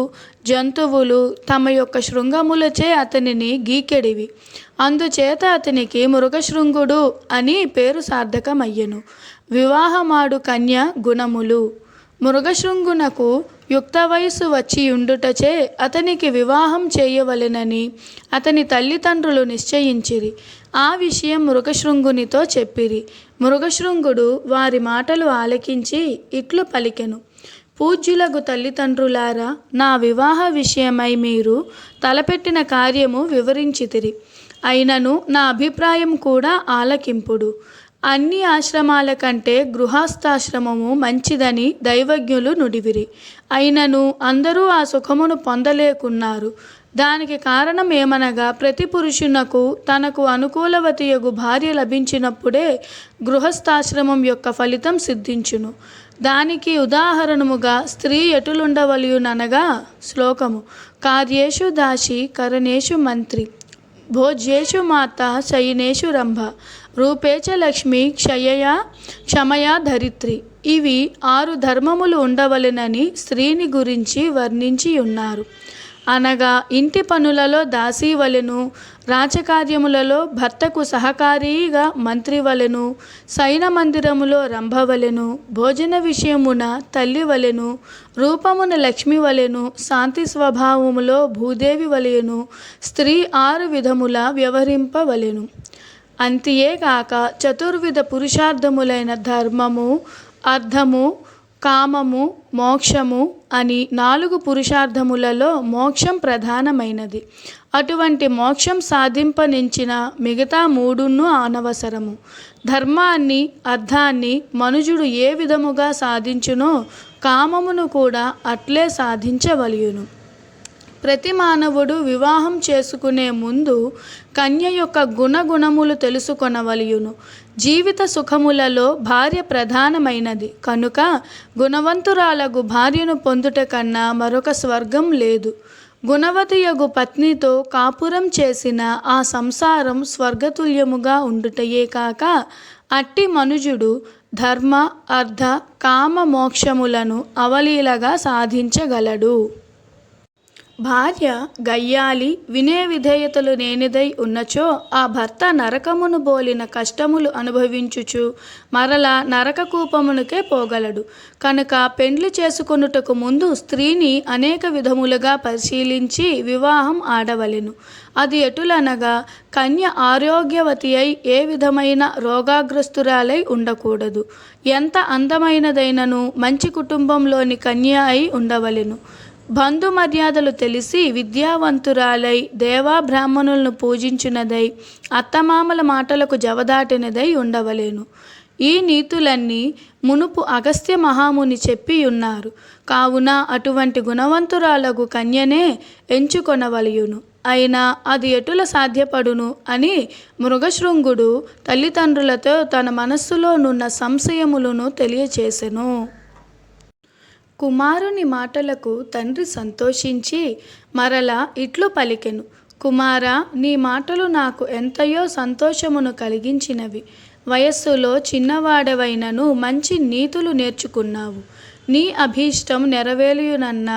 జంతువులు తమ యొక్క శృంగములచే అతనిని గీకెడివి. అందుచేత అతనికి మృగశృంగుడు అని పేరు సార్థకమయ్యెను. వివాహమాడు కన్య గుణములు. మృగశృంగునకు యుక్త వయస్సు వచ్చి ఉండుటచే అతనికి వివాహం చేయవలెనని అతని తల్లిదండ్రులు నిశ్చయించిరి. ఆ విషయం మృగశృంగునితో చెప్పిరి. మృగశృంగుడు వారి మాటలు ఆలకించి ఇట్లు పలికెను: పూజ్యులగు తల్లిదండ్రులారా, నా వివాహ విషయమై మీరు తలపెట్టిన కార్యము వివరించితిరి. అయినను నా అభిప్రాయం కూడా ఆలకింపుడు. అన్ని ఆశ్రమాల కంటే గృహస్థాశ్రమము మంచిదని దైవజ్ఞులు నుడివిరి. అయినను అందరూ ఆ సుఖమును పొందలేకున్నారు. దానికి కారణం ఏమనగా, ప్రతి పురుషునకు తనకు అనుకూలవతియగు భార్య లభించినప్పుడే గృహస్థాశ్రమం యొక్క ఫలితం సిద్ధించును. దానికి ఉదాహరణముగా స్త్రీ ఎటులుండవలయుననగా, శ్లోకము: కార్యేషు దాసి, కరణేషు మంత్రి, భోజ్యేషు మాత, శయనేషు రంభ, రూపేచ లక్ష్మి, క్షమయా ధరిత్రి. ఇవి 6 ధర్మములు ఉండవలెనని స్త్రీని గురించి వర్ణించి ఉన్నారు. అనగా ఇంటి పనులలో దాసీ వలెను, రాజకార్యములలో భర్తకు సహకారిగా మంత్రి వలెను, శయన మందిరములో రంభ వలెను, భోజన విషయమున తల్లి వలెను, రూపమున లక్ష్మి వలెను, శాంతి స్వభావములో భూదేవి వలెను స్త్రీ 6 విధముల వ్యవహరింపవలెను. అంతియే కాక చతుర్విధ పురుషార్థములైన ధర్మము, అర్థము, కామము, మోక్షము అని 4 పురుషార్థములలో మోక్షం ప్రధానమైనది. అటువంటి మోక్షం సాధింపనించిన మిగతా 3 అనవసరము. ధర్మాన్ని, అర్థాన్ని మనుజుడు ఏ విధముగా సాధించునో కామమును కూడా అట్లే సాధించవలయును. ప్రతి మానవుడు వివాహం చేసుకునే ముందు కన్య యొక్క గుణగుణములు తెలుసుకొనవలయును. జీవిత సుఖములలో భార్య ప్రధానమైనది కనుక గుణవంతురాలగు భార్యను పొందుట కన్నా మరొక స్వర్గం లేదు. గుణవతియగు పత్నితో కాపురం చేసిన ఆ సంసారం స్వర్గతుల్యముగా ఉండుటయే కాక అట్టి మనుజుడు ధర్మ అర్థ కామ మోక్షములను అవలీలగా సాధించగలడు. భార్య గయ్యాలి వినయ విధేయతలు లేనిదై ఉన్నచో ఆ భర్త నరకమును బోలిన కష్టములు అనుభవించుచు మరలా నరక కూపమునకే పోగలడు. కనుక పెండ్లి చేసుకొనుటకు ముందు స్త్రీని అనేక విధములుగా పరిశీలించి వివాహం ఆడవలెను. అది ఎటులనగా కన్య ఆరోగ్యవతి అయి ఏ విధమైన రోగాగ్రస్తురాలై ఉండకూడదు. ఎంత అందమైనదైనను మంచి కుటుంబంలోని కన్య అయి ఉండవలెను. బంధు మర్యాదలు తెలిసి విద్యావంతురాలై దేవా బ్రాహ్మణులను పూజించినదై అత్తమామల మాటలకు జవదాటినదై ఉండవలేను. ఈ నీతులన్నీ మునుపు అగస్త్య మహాముని చెప్పి ఉన్నారు. కావున అటువంటి గుణవంతురాలకు కన్యనే ఎంచుకొనవలయును. అయినా అది ఎటుల సాధ్యపడును అని మృగశృంగుడు తల్లిదండ్రులతో తన మనస్సులోనున్న సంశయములను తెలియచేసెను. కుమారుని మాటలకు తండ్రి సంతోషించి మరలా ఇట్లు పలికెను. కుమారా, నీ మాటలు నాకు ఎంతయో సంతోషమును కలిగించినవి. వయస్సులో చిన్నవాడవైనను మంచి నీతులు నేర్చుకున్నావు. నీ అభీష్టం నెరవేరునన్న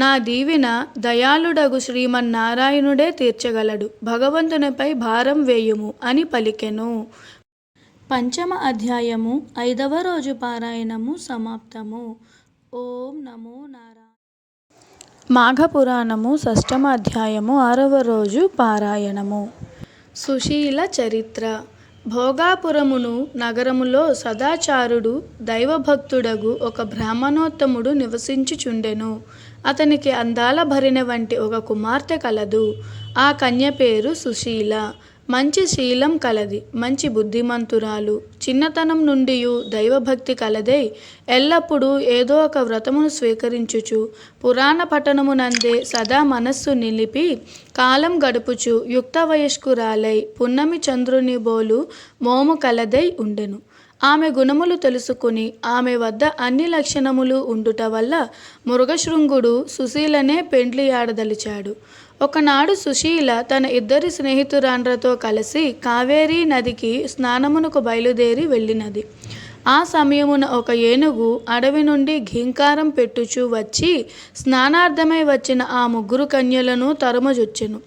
నా దీవెన దయాళుడగు శ్రీమన్నారాయణుడే తీర్చగలడు. భగవంతునిపై భారం వేయుము అని పలికెను. పంచమ అధ్యాయము 5వ రోజు పారాయణము సమాప్తము. ఓం నమో నారాయణ. మాఘపురాణము 6వ అధ్యాయము 6వ రోజు పారాయణము. సుశీల చరిత్ర. భోగాపురమును నగరములో సదాచారుడు దైవభక్తుడగు ఒక బ్రాహ్మణోత్తముడు నివసించుచుండెను. అతనికి అందాల భరిణ వంటి ఒక కుమార్తె కలదు. ఆ కన్య పేరు సుశీల. మంచి శీలం కలది, మంచి బుద్ధిమంతురాలు, చిన్నతనం నుండి దైవభక్తి కలదై ఎల్లప్పుడూ ఏదో ఒక వ్రతమును స్వీకరించుచు పురాణ పఠనమునందే సదా మనస్సు నిలిపి కాలం గడుపుచు యుక్త వయస్కురాలై పున్నమి చంద్రుని బోలు మోము కలదై ఉండెను. ఆమె గుణములు తెలుసుకుని ఆమె వద్ద అన్ని లక్షణములు ఉండుట వల్ల మృగశృంగుడు సుశీలనే పెండ్లియాడదలిచాడు. ఒకనాడు సుశీల తన 2 స్నేహితురాండ్రతో కలిసి కావేరీ నదికి స్నానమునకు బయలుదేరి వెళ్ళినది. ఆ సమయమున ఒక ఏనుగు అడవి నుండి ఘీంకారం పెట్టుచూ వచ్చి స్నానార్థమై వచ్చిన ఆ 3 కన్యలను తరుముజొచ్చెను.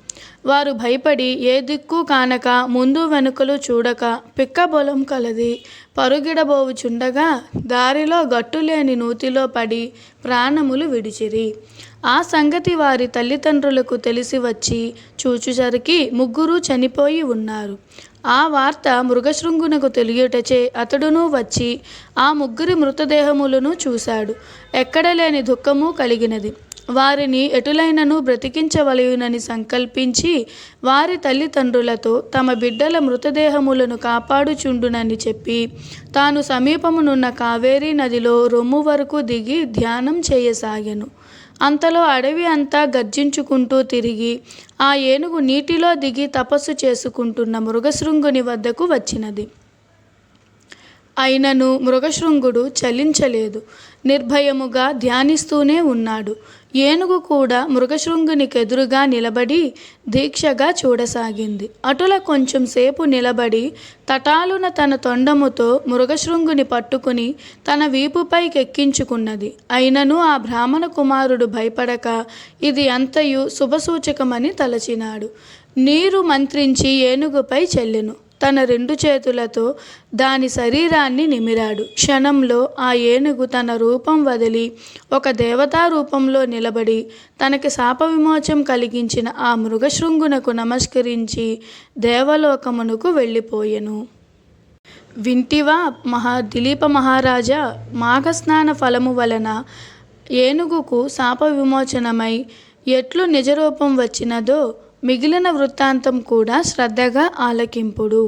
వారు భయపడి ఏ దిక్కు కానక ముందు వెనుకలు చూడక పిక్కబొలం కలది పరుగిడబోవుచుండగా దారిలో గట్టులేని నూతిలో పడి ప్రాణములు విడిచిరి. ఆ సంగతి వారి తల్లిదండ్రులకు తెలిసి వచ్చి చూచుసరికి 3 చనిపోయి ఉన్నారు. ఆ వార్త మృగశృంగునకు తెలియుటచే అతడును వచ్చి ఆ 3 మృతదేహములను చూశాడు. ఎక్కడలేని దుఃఖము కలిగినది. వారిని ఎటులైనను బ్రతికించవలయునని సంకల్పించి వారి తల్లిదండ్రులతో తమ బిడ్డల మృతదేహములను కాపాడుచుండునని చెప్పి తాను సమీపమునున్న కావేరీ నదిలో రొమ్ము వరకు దిగి ధ్యానం చేయసాగెను. అంతలో అడవి అంతా గర్జించుకుంటూ తిరిగి ఆ ఏనుగు నీటిలో దిగి తపస్సు చేసుకుంటున్న మృగశృంగుని వద్దకు వచ్చినది. అయినను మృగశృంగుడు చలించలేదు. నిర్భయముగా ధ్యానిస్తూనే ఉన్నాడు. ఏనుగు కూడా మృగశృంగునికెదురుగా నిలబడి దీక్షగా చూడసాగింది. అటుల కొంచెం సేపు నిలబడి తటాలున తన తొండముతో మృగశృంగుని పట్టుకుని తన వీపుపైకెక్కించుకున్నది. అయినను ఆ బ్రాహ్మణ కుమారుడు భయపడక ఇది అంతయు శుభసూచకమని తలచినాడు. నీరు మంత్రించి ఏనుగుపై చెల్లెను. తన 2 చేతులతో దాని శరీరాన్ని నిమిరాడు. క్షణంలో ఆ ఏనుగు తన రూపం వదిలి ఒక దేవతా రూపంలో నిలబడి తనకి శాప విమోచం కలిగించిన ఆ మృగశృంగునకు నమస్కరించి దేవలోకమునకు వెళ్ళిపోయెను. వింటివా దిలీప మహారాజా, మాఘస్నాన ఫలము వలన ఏనుగుకు శాప విమోచనమై ఎట్లు నిజరూపం వచ్చినదో మిగిలిన వృత్తాంతం కూడా శ్రద్ధగా ఆలకింపుడు.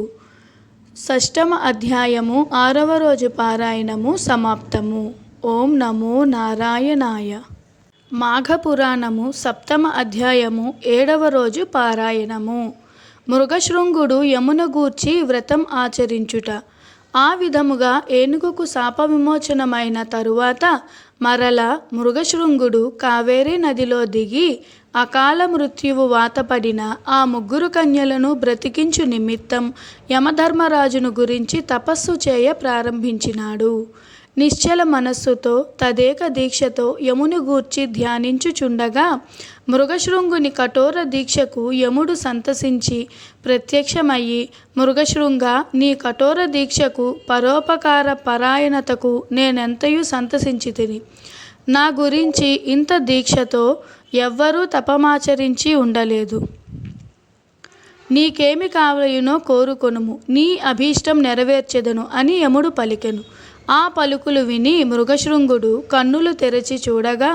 6వ అధ్యాయము 6వ రోజు పారాయణము సమాప్తము. ఓం నమో నారాయణాయ. మాఘపురాణము 7వ అధ్యాయము 7వ రోజు పారాయణము. మృగశృంగుడు యమున గూర్చి వ్రతం ఆచరించుట. ఆ విధముగా ఏనుగుకు శాప విమోచనమైన తరువాత మరల మృగశృంగుడు కావేరీ నదిలో దిగి అకాల మృత్యువు వాతపడిన ఆ ముగ్గురు కన్యలను బ్రతికించు నిమిత్తం యమధర్మరాజును గురించి తపస్సు చేయ ప్రారంభించినాడు. నిశ్చల మనస్సుతో తదేక దీక్షతో యముని గూర్చి ధ్యానించుచుండగా మృగశృంగుని కఠోర దీక్షకు యముడు సంతసించి ప్రత్యక్షమయ్యి, మృగశృంగ, నీ కఠోర దీక్షకు పరోపకార పరాయణతకు నేనెంతయు సంతసించితిని. నా గురించి ఇంత దీక్షతో ఎవ్వరూ తపమాచరించి ఉండలేదు. నీకేమి కావలయునో కోరుకొనుము, నీ అభీష్టం నెరవేర్చెదను అని యముడు పలికెను. ఆ పలుకులు విని మృగశృంగుడు కన్నులు తెరచి చూడగా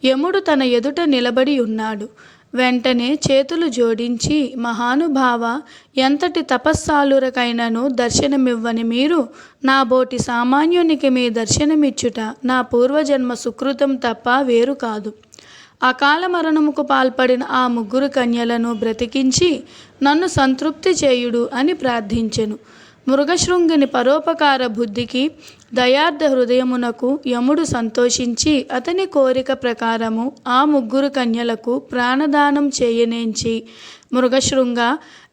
యముడు తన ఎదుట నిలబడి ఉన్నాడు. వెంటనే చేతులు జోడించి, మహానుభావ, ఎంతటి తపస్సాలురకైనను దర్శనమివ్వని మీరు నా బోటి సామాన్యునికి మీ దర్శనమిచ్చుట నా పూర్వజన్మ సుకృతం తప్ప వేరు కాదు. అకాల మరణముకు పాల్పడిన ఆ ముగ్గురు కన్యలను బ్రతికించి నన్ను సంతృప్తి చేయుడు అని ప్రార్థించెను. మృగశృంగుని పరోపకార బుద్ధికి, దయార్థ హృదయమునకు యముడు సంతోషించి అతని కోరిక ప్రకారము ఆ ముగ్గురు కన్యలకు ప్రాణదానం చేయనేంచి, మృగశృంగ,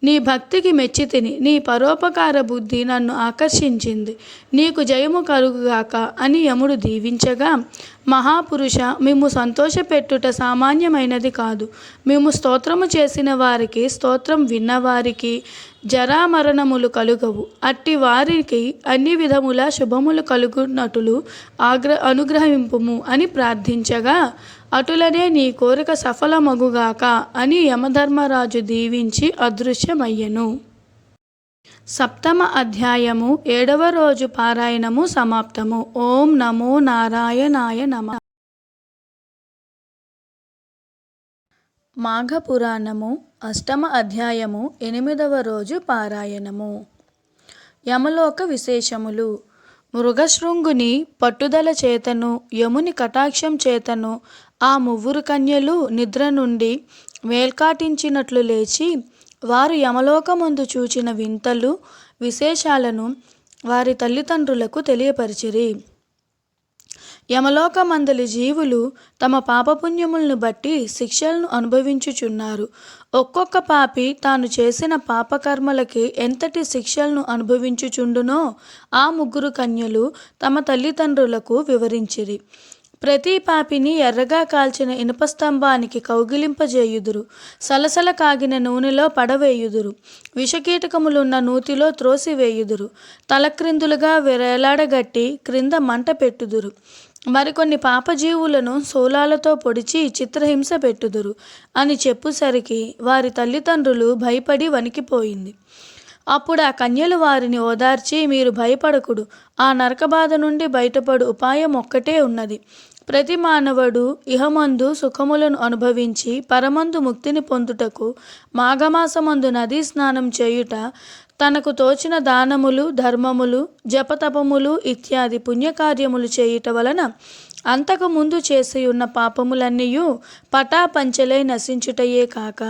నీ భక్తికి మెచ్చితిని. నీ పరోపకార బుద్ధి నన్ను ఆకర్షించింది. నీకు జయము కలుగుగాక అని యముడు దీవించగా, మహాపురుష, మేము సంతోషపెట్టుట సామాన్యమైనది కాదు. మేము స్తోత్రము చేసిన వారికి, స్తోత్రం విన్నవారికి జరామరణములు కలుగవు. అట్టి వారికి అన్ని విధముల శుభములు కలుగునట్లు అనుగ్రహింపుము అని ప్రార్థించగా, అటులనే నీ కోరిక సఫలమగుగాక అని యమధర్మరాజు దీవించి అదృశ్యమయ్యెను. సప్తమ అధ్యాయము 7వ రోజు పారాయణము సమాప్తము. ఓం నమో నారాయణాయ నమః. మాఘపురాణము 8వ అధ్యాయము 8వ రోజు పారాయణము. యమలోక విశేషములు. మృగశృంగుని పట్టుదల చేతను యముని కటాక్షం చేతను ఆ ముగ్గురు కన్యలు నిద్ర నుండి మేల్కాటించినట్లు లేచి వారు యమలోకమందు చూచిన వింతలు విశేషాలను వారి తల్లిదండ్రులకు తెలియపరిచిరి. యమలోకమందలి జీవులు తమ పాపపుణ్యములను బట్టి శిక్షలను అనుభవించుచున్నారు. ఒక్కొక్క పాపి తాను చేసిన పాపకర్మలకి ఎంతటి శిక్షలను అనుభవించుచుండునో ఆ ముగ్గురు కన్యలు తమ తల్లిదండ్రులకు వివరించిరి. ప్రతి పాపిని ఎర్రగా కాల్చిన ఇనుపస్తంభానికి కౌగిలింపజేయుదురు. సలసల కాగిన నూనెలో పడవేయుదురు. విషకీటకములున్న నూతిలో త్రోసివేయుదురు. తలక్రిందులుగా వేలాడగట్టి క్రింద మంట పెట్టుదురు. మరికొన్ని పాపజీవులను శూలాలతో పొడిచి చిత్రహింస పెట్టుదురు అని చెప్పుసరికి వారి తల్లిదండ్రులు భయపడి వణికిపోయింది. అప్పుడు ఆ కన్యలు వారిని ఓదార్చి, మీరు భయపడకుడు, ఆ నరకబాధ నుండి బయటపడు ఉపాయం ఒక్కటే ఉన్నది. ప్రతి మానవుడు ఇహమందు సుఖములను అనుభవించి పరమందు ముక్తిని పొందుటకు మాఘమాసమందు నదీ స్నానం చేయుట, తనకు తోచిన దానములు, ధర్మములు, జపతపములు ఇత్యాది పుణ్యకార్యములు చేయుట వలన అంతకు ముందు చేసి ఉన్న పాపములన్నీయు పటాపంచలై నశించుటయే కాక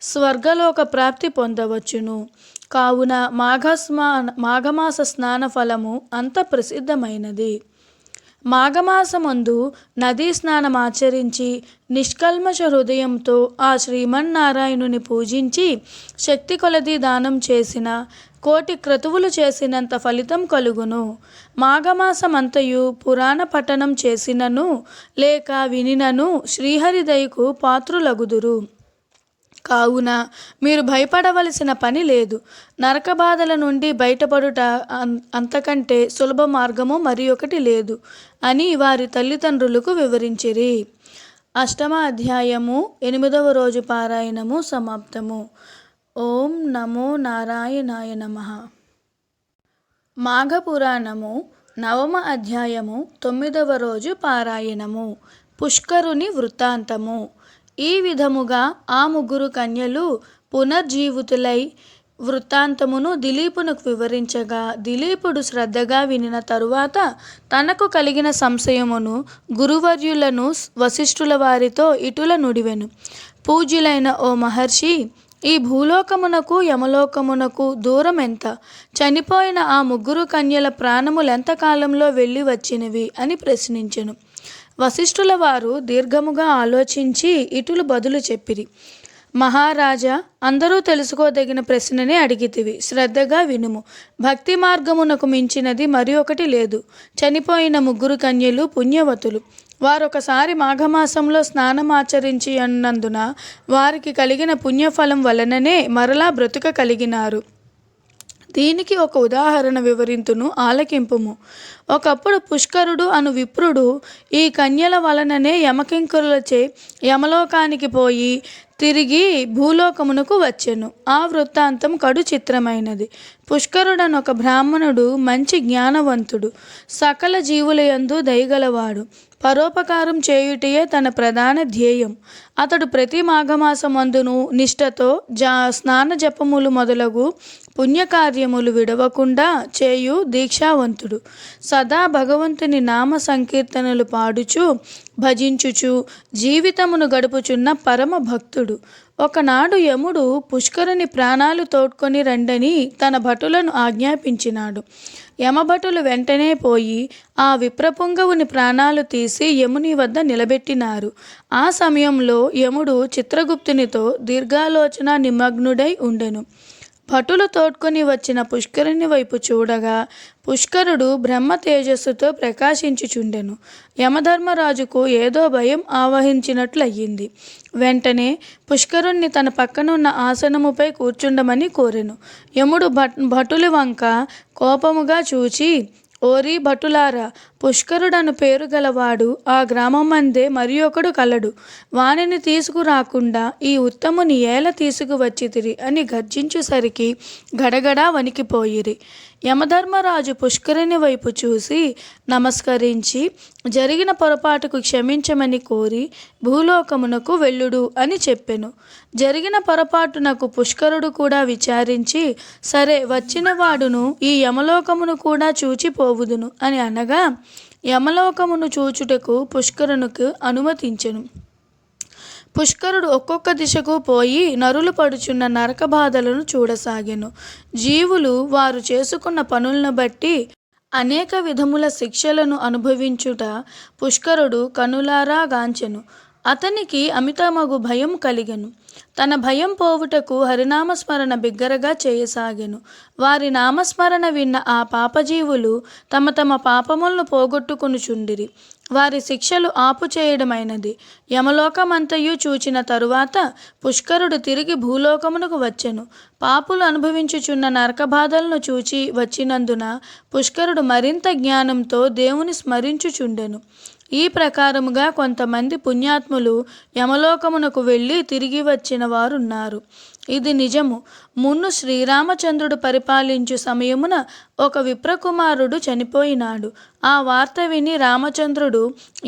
స్వర్గలోక ప్రాప్తి పొందవచ్చును. కావున మాఘమాస స్నాన ఫలము అంత ప్రసిద్ధమైనది. మాఘమాసమందు నదీ స్నానం ఆచరించి నిష్కల్మష హృదయంతో ఆ శ్రీమన్నారాయణుని పూజించి శక్తి కొలది దానం చేసిన 1,000,000 క్రతువులు చేసినంత ఫలితం కలుగును. మాఘమాసమంతయు పురాణ పఠనం చేసినను లేక వినినను శ్రీహరిదయకు పాత్రులగుదురు. కావున మీరు భయపడవలసిన పని లేదు. నరక బాధల నుండి బయటపడుట అంతకంటే సులభ మార్గము మరి ఒకటి లేదు అని వారి తల్లిదండ్రులకు వివరించిరి. 8వ అధ్యాయము 8వ రోజు పారాయణము సమాప్తము. ఓం నమో నారాయణాయ నమః. మాఘపురాణము 9వ అధ్యాయము 9వ రోజు పారాయణము. పుష్కరుని వృత్తాంతము. ఈ విధముగా ఆ ముగ్గురు కన్యలు పునర్జీవితులై వృత్తాంతమును దిలీపునకు వివరించగా, దిలీపుడు శ్రద్ధగా వినిన తరువాత తనకు కలిగిన సంశయమును గురువర్యులను వశిష్ఠుల వారితో ఇటుల నుడివెను. పూజ్యులైన ఓ మహర్షి, ఈ భూలోకమునకు యమలోకమునకు దూరం ఎంత? చనిపోయిన ఆ ముగ్గురు కన్యల ప్రాణములెంతకాలంలో వెళ్ళి వచ్చినవి అని ప్రశ్నించెను. వశిష్ఠుల వారు దీర్ఘముగా ఆలోచించి ఇటులు బదులు చెప్పిరి. మహారాజా, అందరూ తెలుసుకోదగిన ప్రశ్ననే అడిగితివి. శ్రద్ధగా వినుము. భక్తి మార్గమునకు మించినది మరి ఒకటి లేదు. చనిపోయిన ముగ్గురు కన్యలు పుణ్యవతులు. వారొకసారి మాఘమాసంలో స్నానమాచరించి అన్నందున వారికి కలిగిన పుణ్యఫలం వలననే మరలా బ్రతుక కలిగినారు. దీనికి ఒక ఉదాహరణ వివరింతును, ఆలకింపుము. ఒకప్పుడు పుష్కరుడు అను విప్రుడు ఈ కన్యల వలననే యమకింకరులచే యమలోకానికి పోయి తిరిగి భూలోకమునకు వచ్చెను. ఆ వృత్తాంతం కడు చిత్రమైనది. పుష్కరుడనొక బ్రాహ్మణుడు మంచి జ్ఞానవంతుడు, సకల జీవులయందు దయగలవాడు. పరోపకారం చేయుటయే తన ప్రధాన ధ్యేయం. అతడు ప్రతి మాఘమాసమందును నిష్ఠతో స్నాన జపములు మొదలగు పుణ్యకార్యములు విడవకుండా చేయు దీక్షావంతుడు. సదా భగవంతుని నామ సంకీర్తనలు పాడుచు భజించుచు జీవితమును గడుపుచున్న పరమ భక్తుడు. ఒకనాడు యముడు పుష్కరుని ప్రాణాలు తోడ్కొని రండని తన భటులను ఆజ్ఞాపించినాడు. యమభటులు వెంటనే పోయి ఆ విప్రపుంగవుని ప్రాణాలు తీసి యముని వద్ద నిలబెట్టినారు. ఆ సమయంలో యముడు చిత్రగుప్తునితో దీర్ఘాలోచన నిమగ్నుడై ఉండెను. భటులు తోడ్కొని వచ్చిన పుష్కరుని వైపు చూడగా పుష్కరుడు బ్రహ్మ తేజస్సుతో ప్రకాశించుచుండెను. యమధర్మరాజుకు ఏదో భయం ఆవహించినట్లయింది. వెంటనే పుష్కరుణ్ణి తన పక్కనున్న ఆసనముపై కూర్చుండమని కోరెను. యముడు భటుల వంక కోపముగా చూచి, ఓరి భటులారా, పుష్కరుడను పేరు గలవాడు ఆ గ్రామమందే మరి ఒకడు కలడు. వానిని తీసుకురాకుండా ఈ ఉత్తముని ఏల తీసుకువచ్చితిరి అని గర్జించుసరికి గడగడా వణికిపోయిరి. యమధర్మరాజు పుష్కరుని వైపు చూసి నమస్కరించి జరిగిన పొరపాటుకు క్షమించమని కోరి భూలోకమునకు వెళ్ళుడు అని చెప్పెను. జరిగిన పొరపాటునకు పుష్కరుడు కూడా విచారించి, సరే, వచ్చిన వాడును ఈ యమలోకమును కూడా చూచిపోవుదును అని అనగా యమలోకమును చూచుటకు పుష్కరునికి అనుమతించెను. పుష్కరుడు ఒక్కొక్క దిశకు పోయి నరులు పడుచున్న నరక బాధలను చూడసాగెను. జీవులు వారు చేసుకున్న పనులను బట్టి అనేక విధముల శిక్షలను అనుభవించుట పుష్కరుడు కనులారా గాంచెను. అతనికి అమితమగు భయం కలిగెను. తన భయం పోవుటకు హరినామస్మరణ బిగ్గరగా చేయసాగెను. వారి నామస్మరణ విన్న ఆ పాపజీవులు తమ తమ పాపములను పోగొట్టుకొనుచుండిరి. వారి శిక్షలు ఆపు చేయడమైనది. యమలోకమంతయు చూచిన తరువాత పుష్కరుడు తిరిగి భూలోకమునకు వచ్చెను. పాపులు అనుభవించుచున్న నరకబాధలను చూచి వచ్చినందున పుష్కరుడు మరింత జ్ఞానంతో దేవుని స్మరించుచుండెను. ఈ ప్రకారముగా కొంతమంది పుణ్యాత్ములు యమలోకమునకు వెళ్ళి తిరిగి వచ్చిన వారున్నారు. ఇది నిజము. మున్ను శ్రీరామచంద్రుడు పరిపాలించు సమయమున ఒక విప్రకుమారుడు చనిపోయినాడు. ఆ వార్త విని రామచంద్రుడు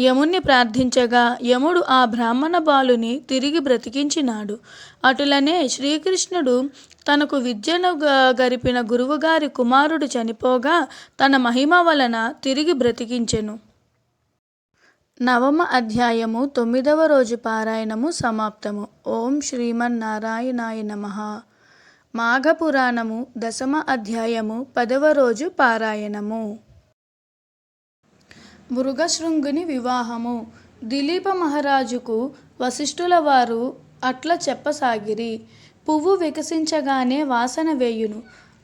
యముణ్ణి ప్రార్థించగా యముడు ఆ బ్రాహ్మణ బాలుని తిరిగి బ్రతికించినాడు. అటులనే శ్రీకృష్ణుడు తనకు విద్యను గరిపిన గురువుగారి కుమారుడు చనిపోగా తన మహిమ వలన తిరిగి బ్రతికించెను. 9వ అధ్యాయము 9వ రోజు పారాయణము సమాప్తము. ఓం శ్రీమన్నారాయణాయ నమః. మాఘపురాణము 10వ అధ్యాయము 10వ రోజు పారాయణము. మృగశృంగుని వివాహము. దిలీప మహారాజుకు వశిష్ఠుల వారు అట్లా చెప్పసాగిరి. పువ్వు వికసించగానే వాసన వేయును.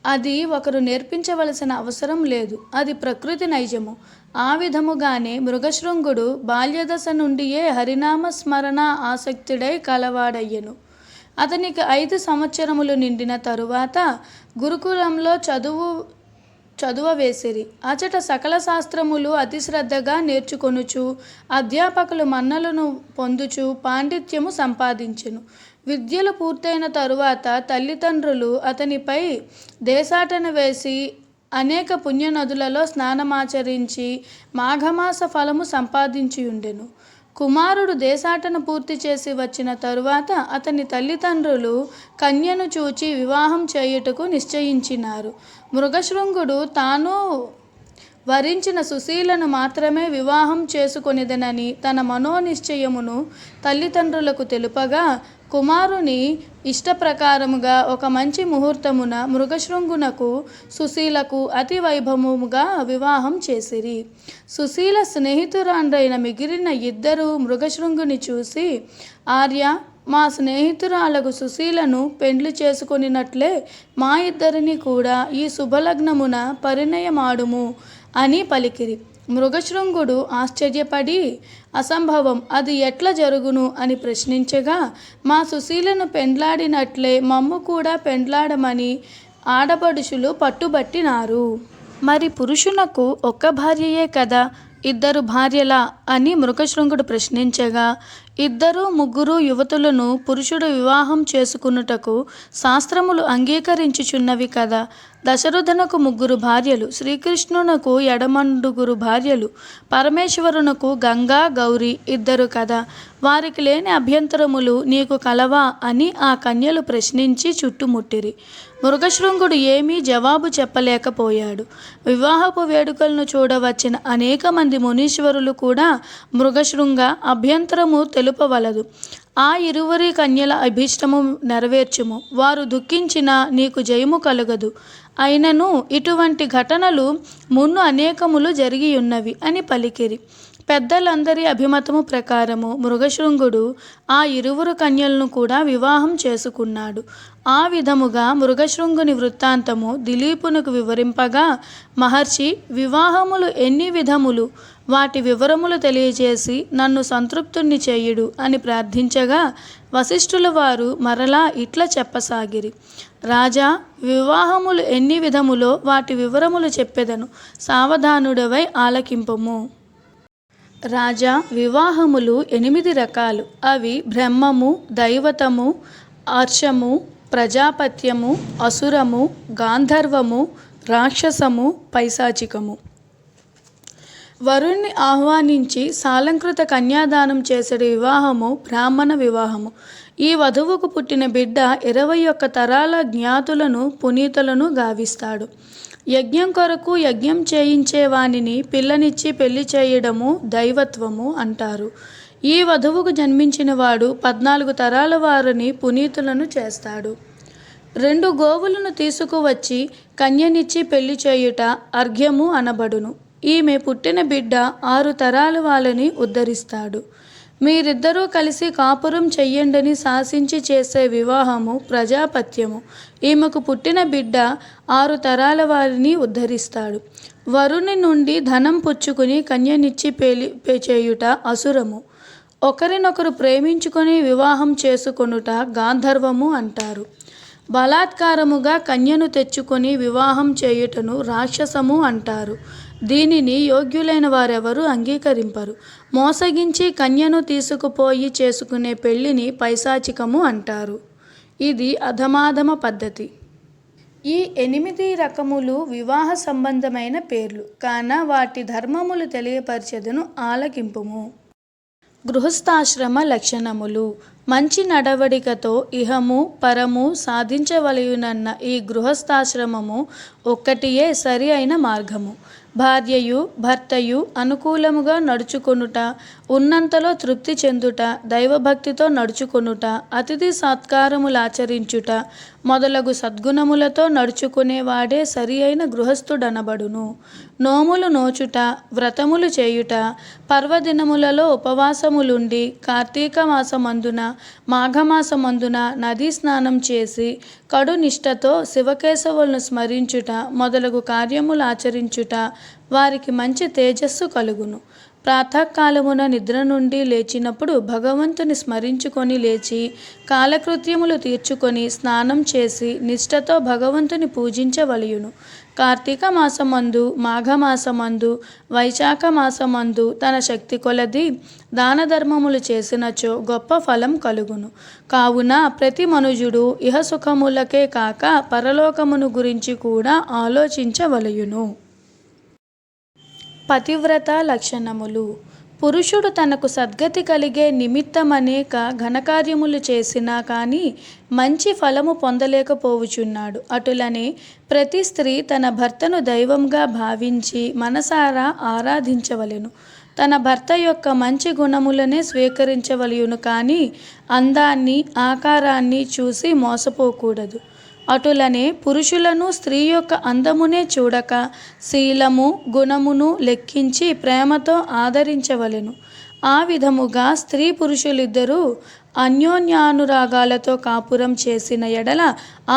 అది ఒకరు నేర్పించవలసిన అవసరం లేదు. అది ప్రకృతి నైజము. ఆ విధముగానే మృగశృంగుడు బాల్యదశ నుండియే హరినామ స్మరణ ఆసక్తుడై కలవాడయ్యెను. అతనికి 5 సంవత్సరములు నిండిన తరువాత గురుకులంలో చదువవేసిరి. అచట సకల శాస్త్రములు అతి శ్రద్ధగా నేర్చుకొనుచు అధ్యాపకులు మన్నలను పొందుచు పాండిత్యము సంపాదించెను. విద్యలు పూర్తయిన తరువాత తల్లిదండ్రులు అతనిపై దేశాటన వేసి అనేక పుణ్యనదులలో స్నానమాచరించి మాఘమాస ఫలము సంపాదించియుండెను. కుమారుడు దేశాటన పూర్తి చేసి వచ్చిన తరువాత అతని తల్లిదండ్రులు కన్యను చూచి వివాహం చేయుటకు నిశ్చయించినారు. మృగశృంగుడు తాను వరించిన సుశీలను మాత్రమే వివాహం చేసుకొనిదనని తన మనోనిశ్చయమును తల్లిదండ్రులకు తెలుపగా కుమారుని ఇష్టప్రకారముగా ఒక మంచి ముహూర్తమున మృగశృంగునకు సుశీలకు అతి వైభవముగా వివాహం చేసిరి. సుశీల స్నేహితురాండ్రైన మిగిలిన ఇద్దరు మృగశృంగుని చూసి, ఆర్య, మా స్నేహితురాలకు సుశీలను పెండ్లి చేసుకొనినట్లే మా ఇద్దరిని కూడా ఈ శుభలగ్నమున పరిణయమాడుము అని పలికిరి. మృగశృంగుడు ఆశ్చర్యపడి, అసంభవం, అది ఎట్ల జరుగును అని ప్రశ్నించగా, మా సుశీలను పెండ్లాడినట్లే మమ్ము కూడా పెండ్లాడమని ఆడపడుచులు పట్టుబట్టినారు. మరి పురుషునకు ఒక్క భార్యయే కదా, ఇద్దరు భార్యలా అని మృగశృంగుడు ప్రశ్నించగా, ఇద్దరు ముగ్గురు యువతులను పురుషుడు వివాహం చేసుకునుటకు శాస్త్రములు అంగీకరించుచున్నవి కదా. దశరథునకు 3 భార్యలు, శ్రీకృష్ణునకు ఎడమండుగురు భార్యలు, పరమేశ్వరునకు గంగా గౌరీ 2 కదా. వారికి లేని అభ్యంతరములు నీకు కలవా అని ఆ కన్యలు ప్రశ్నించి చుట్టుముట్టిరి. మృగశృంగుడు ఏమీ జవాబు చెప్పలేకపోయాడు. వివాహపు వేడుకలను చూడవచ్చిన అనేక మంది మునీశ్వరులు కూడా మృగశృంగ అభ్యంతరము తెలుపవలదు. ఆ ఇరువురి కన్యల అభీష్టము నెరవేర్చుము, వారు దుఃఖించిన నీకు జయము కలుగదు. అయినను ఇటువంటి ఘటనలు మున్ను అనేకములు జరిగియున్నవి అని పలికిరి. పెద్దలందరి అభిమతము ప్రకారము మృగశృంగుడు ఆ ఇరువురు కన్యలను కూడా వివాహం చేసుకున్నాడు. ఆ విధముగా మృగశృంగుని వృత్తాంతము దిలీపునకు వివరింపగా, మహర్షి, వివాహములు ఎన్ని విధములు, వాటి వివరములు తెలియజేసి నన్ను సంతృప్తుణ్ణి చేయుడు అని ప్రార్థించగా, వశిష్ఠుల వారు మరలా ఇట్లా చెప్పసాగిరి. రాజా, వివాహములు ఎన్ని విధములో వాటి వివరములు చెప్పెదను, సావధానుడవై ఆలకింపుము. రాజా, వివాహములు 8 రకాలు. అవి బ్రహ్మము, దైవతము, అర్షము, ప్రజాపత్యము, అసురము, గాంధర్వము, రాక్షసము, పైశాచికము. వరుణ్ణి ఆహ్వానించి సాలంకృత కన్యాదానం చేసే వివాహము బ్రాహ్మణ వివాహము. ఈ వధువుకు పుట్టిన బిడ్డ 21 తరాల జ్ఞాతులను పునీతులను గావిస్తాడు. యజ్ఞం కొరకు యజ్ఞం చేయించే వానిని పిల్లనిచ్చి పెళ్లి చేయడము దైవత్వము అంటారు. ఈ వధువుకు జన్మించిన వాడు 14 తరాల వారిని పునీతులను చేస్తాడు. 2 గోవులను తీసుకువచ్చి కన్యనిచ్చి పెళ్లి చేయుట అర్ఘ్యము అనబడును. ఈమె పుట్టిన బిడ్డ 6 తరాల వాళ్ళని ఉద్ధరిస్తాడు. మీరిద్దరూ కలిసి కాపురం చెయ్యండని శాసించి చేసే వివాహము ప్రజాపత్యము. ఈమెకు పుట్టిన బిడ్డ 6 తరాల వారిని ఉద్ధరిస్తాడు. వరుని నుండి ధనం పుచ్చుకుని కన్యనిచ్చి చేయుట అసురము. ఒకరినొకరు ప్రేమించుకొని వివాహం చేసుకొనుట గాంధర్వము అంటారు. బలాత్కారముగా కన్యను తెచ్చుకొని వివాహం చేయుటను రాక్షసము అంటారు. దీనిని యోగ్యులైన వారెవరూ అంగీకరింపరు. మోసగించి కన్యను తీసుకుపోయి చేసుకునే పెళ్లిని పైశాచికము అంటారు. ఇది అధమాధమ పద్ధతి. ఈ 8 రకములు వివాహ సంబంధమైన పేర్లు కాన వాటి ధర్మములు తెలియపరచెదను, ఆలకింపుము. గృహస్థాశ్రమ లక్షణములు. మంచి నడవడికతో ఇహము పరము సాధించవలయునన్న ఈ గృహస్థాశ్రమము ఒక్కటియే సరి అయిన మార్గము. భార్యయు భర్తయు అనుకూలముగా నడుచుకొనుట, ఉన్నంతలో తృప్తి చెందుట, దైవభక్తితో నడుచుకొనుట, అతిథి సత్కారములాచరించుట మొదలగు సద్గుణములతో నడుచుకునేవాడే సరి అయిన గృహస్థుడనబడును. నోములు నోచుట, వ్రతములు చేయుట, పర్వదినములలో ఉపవాసములుండి, కార్తీక మాసమందున మాఘమాసమందున నదీ స్నానం చేసి కడు నిష్ఠతో శివకేశవులను స్మరించుట మొదలగు కార్యములు ఆచరించుట వారికి మంచి తేజస్సు కలుగును. ప్రాతకాలమున నిద్ర నుండి లేచినప్పుడు భగవంతుని స్మరించుకొని లేచి కాలకృత్యములు తీర్చుకొని స్నానం చేసి నిష్ఠతో భగవంతుని పూజించవలయును. కార్తీక మాసమందు, మాఘమాసమందు, వైశాఖ మాసమందు తన శక్తి కొలది దాన ధర్మములు చేసినచో గొప్ప ఫలం కలుగును. కావున ప్రతి మనుజుడు ఇహసుఖములకే కాక పరలోకమును గురించి కూడా ఆలోచించవలయును. పతివ్రత లక్షణములు. పురుషుడు తనకు సద్గతి కలిగే నిమిత్తమనేక ఘనకార్యములు చేసినా కానీ మంచి ఫలము పొందలేకపోవుచున్నాడు. అటులనే ప్రతి స్త్రీ తన భర్తను దైవంగా భావించి మనసారా ఆరాధించవలెను. తన భర్త యొక్క మంచి గుణములనే స్వీకరించవలయును, కానీ అందాన్ని ఆకారాన్ని చూసి మోసపోకూడదు. అటులనే పురుషులను స్త్రీ యొక్క అందమునే చూడక శీలము గుణమును లెక్కించి ప్రేమతో ఆదరించవలెను. ఆ విధముగా స్త్రీ పురుషులిద్దరూ అన్యోన్యానురాగాలతో కాపురం చేసిన ఎడల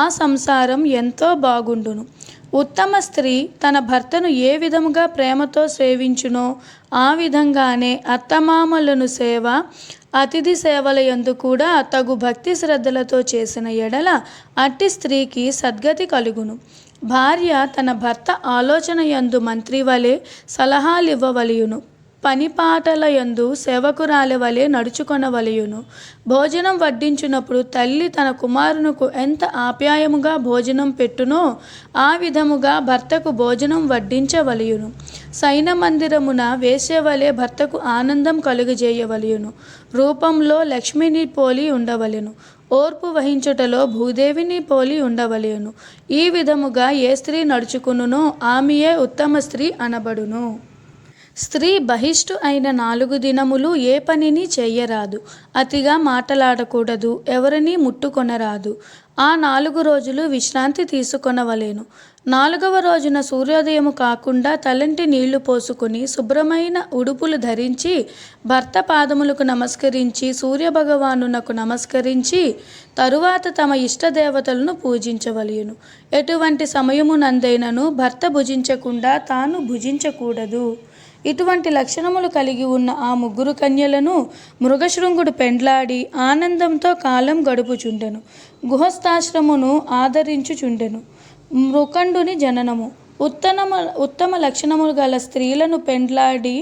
ఆ సంసారం ఎంతో బాగుండును. ఉత్తమ స్త్రీ తన భర్తను ఏ విధముగా ప్రేమతో సేవించునో ఆ విధంగానే అత్తమామలను సేవ అతిథి సేవల యందు కూడా తగు భక్తి శ్రద్ధలతో చేసిన ఎడల అట్టి స్త్రీకి సద్గతి కలుగును. భార్య తన భర్త ఆలోచన యందు మంత్రి వలె సలహాలివ్వవలయును. పనిపాటల యందు సేవకురాలి వలె నడుచుకొనవలయును. భోజనం వడ్డించినప్పుడు తల్లి తన కుమారునకు ఎంత ఆప్యాయముగా భోజనం పెట్టునో ఆ విధముగా భర్తకు భోజనం వడ్డించవలయును. శయన మందిరమున వేశ్యవలె భర్తకు ఆనందం కలుగజేయవలయును. రూపంలో లక్ష్మిని పోలి ఉండవలెను. ఓర్పు వహించుటలో భూదేవిని పోలి ఉండవలెను. ఈ విధముగా ఏ స్త్రీ నడుచుకునునో ఆమెయే ఉత్తమ స్త్రీ అనబడును. స్త్రీ బహిష్టు అయిన 4 దినములు ఏ పనిని చెయ్యరాదు. అతిగా మాటలాడకూడదు. ఎవరిని ముట్టుకొనరాదు. ఆ 4 రోజులు విశ్రాంతి తీసుకొనవలెను. 4వ రోజున సూర్యోదయము కాకుండా తలంటి నీళ్లు పోసుకొని శుభ్రమైన ఉడుపులు ధరించి భర్త పాదములకు నమస్కరించి సూర్యభగవానునకు నమస్కరించి తరువాత తమ ఇష్టదేవతలను పూజించవలెను. ఎటువంటి సమయమునందైనను భర్త భుజించకుండా తాను భుజించకూడదు. ఇటువంటి లక్షణములు కలిగి ఉన్న ఆ 3 కన్యలను మృగశృంగుడు పెండ్లాడి ఆనందంతో కాలం గడుపుచుండెను. గృహస్థాశ్రమును ఆదరించుచుండెను. మృకండుని జననము. ఉత్తమ లక్షణములు గల స్త్రీలను పెండ్లాడి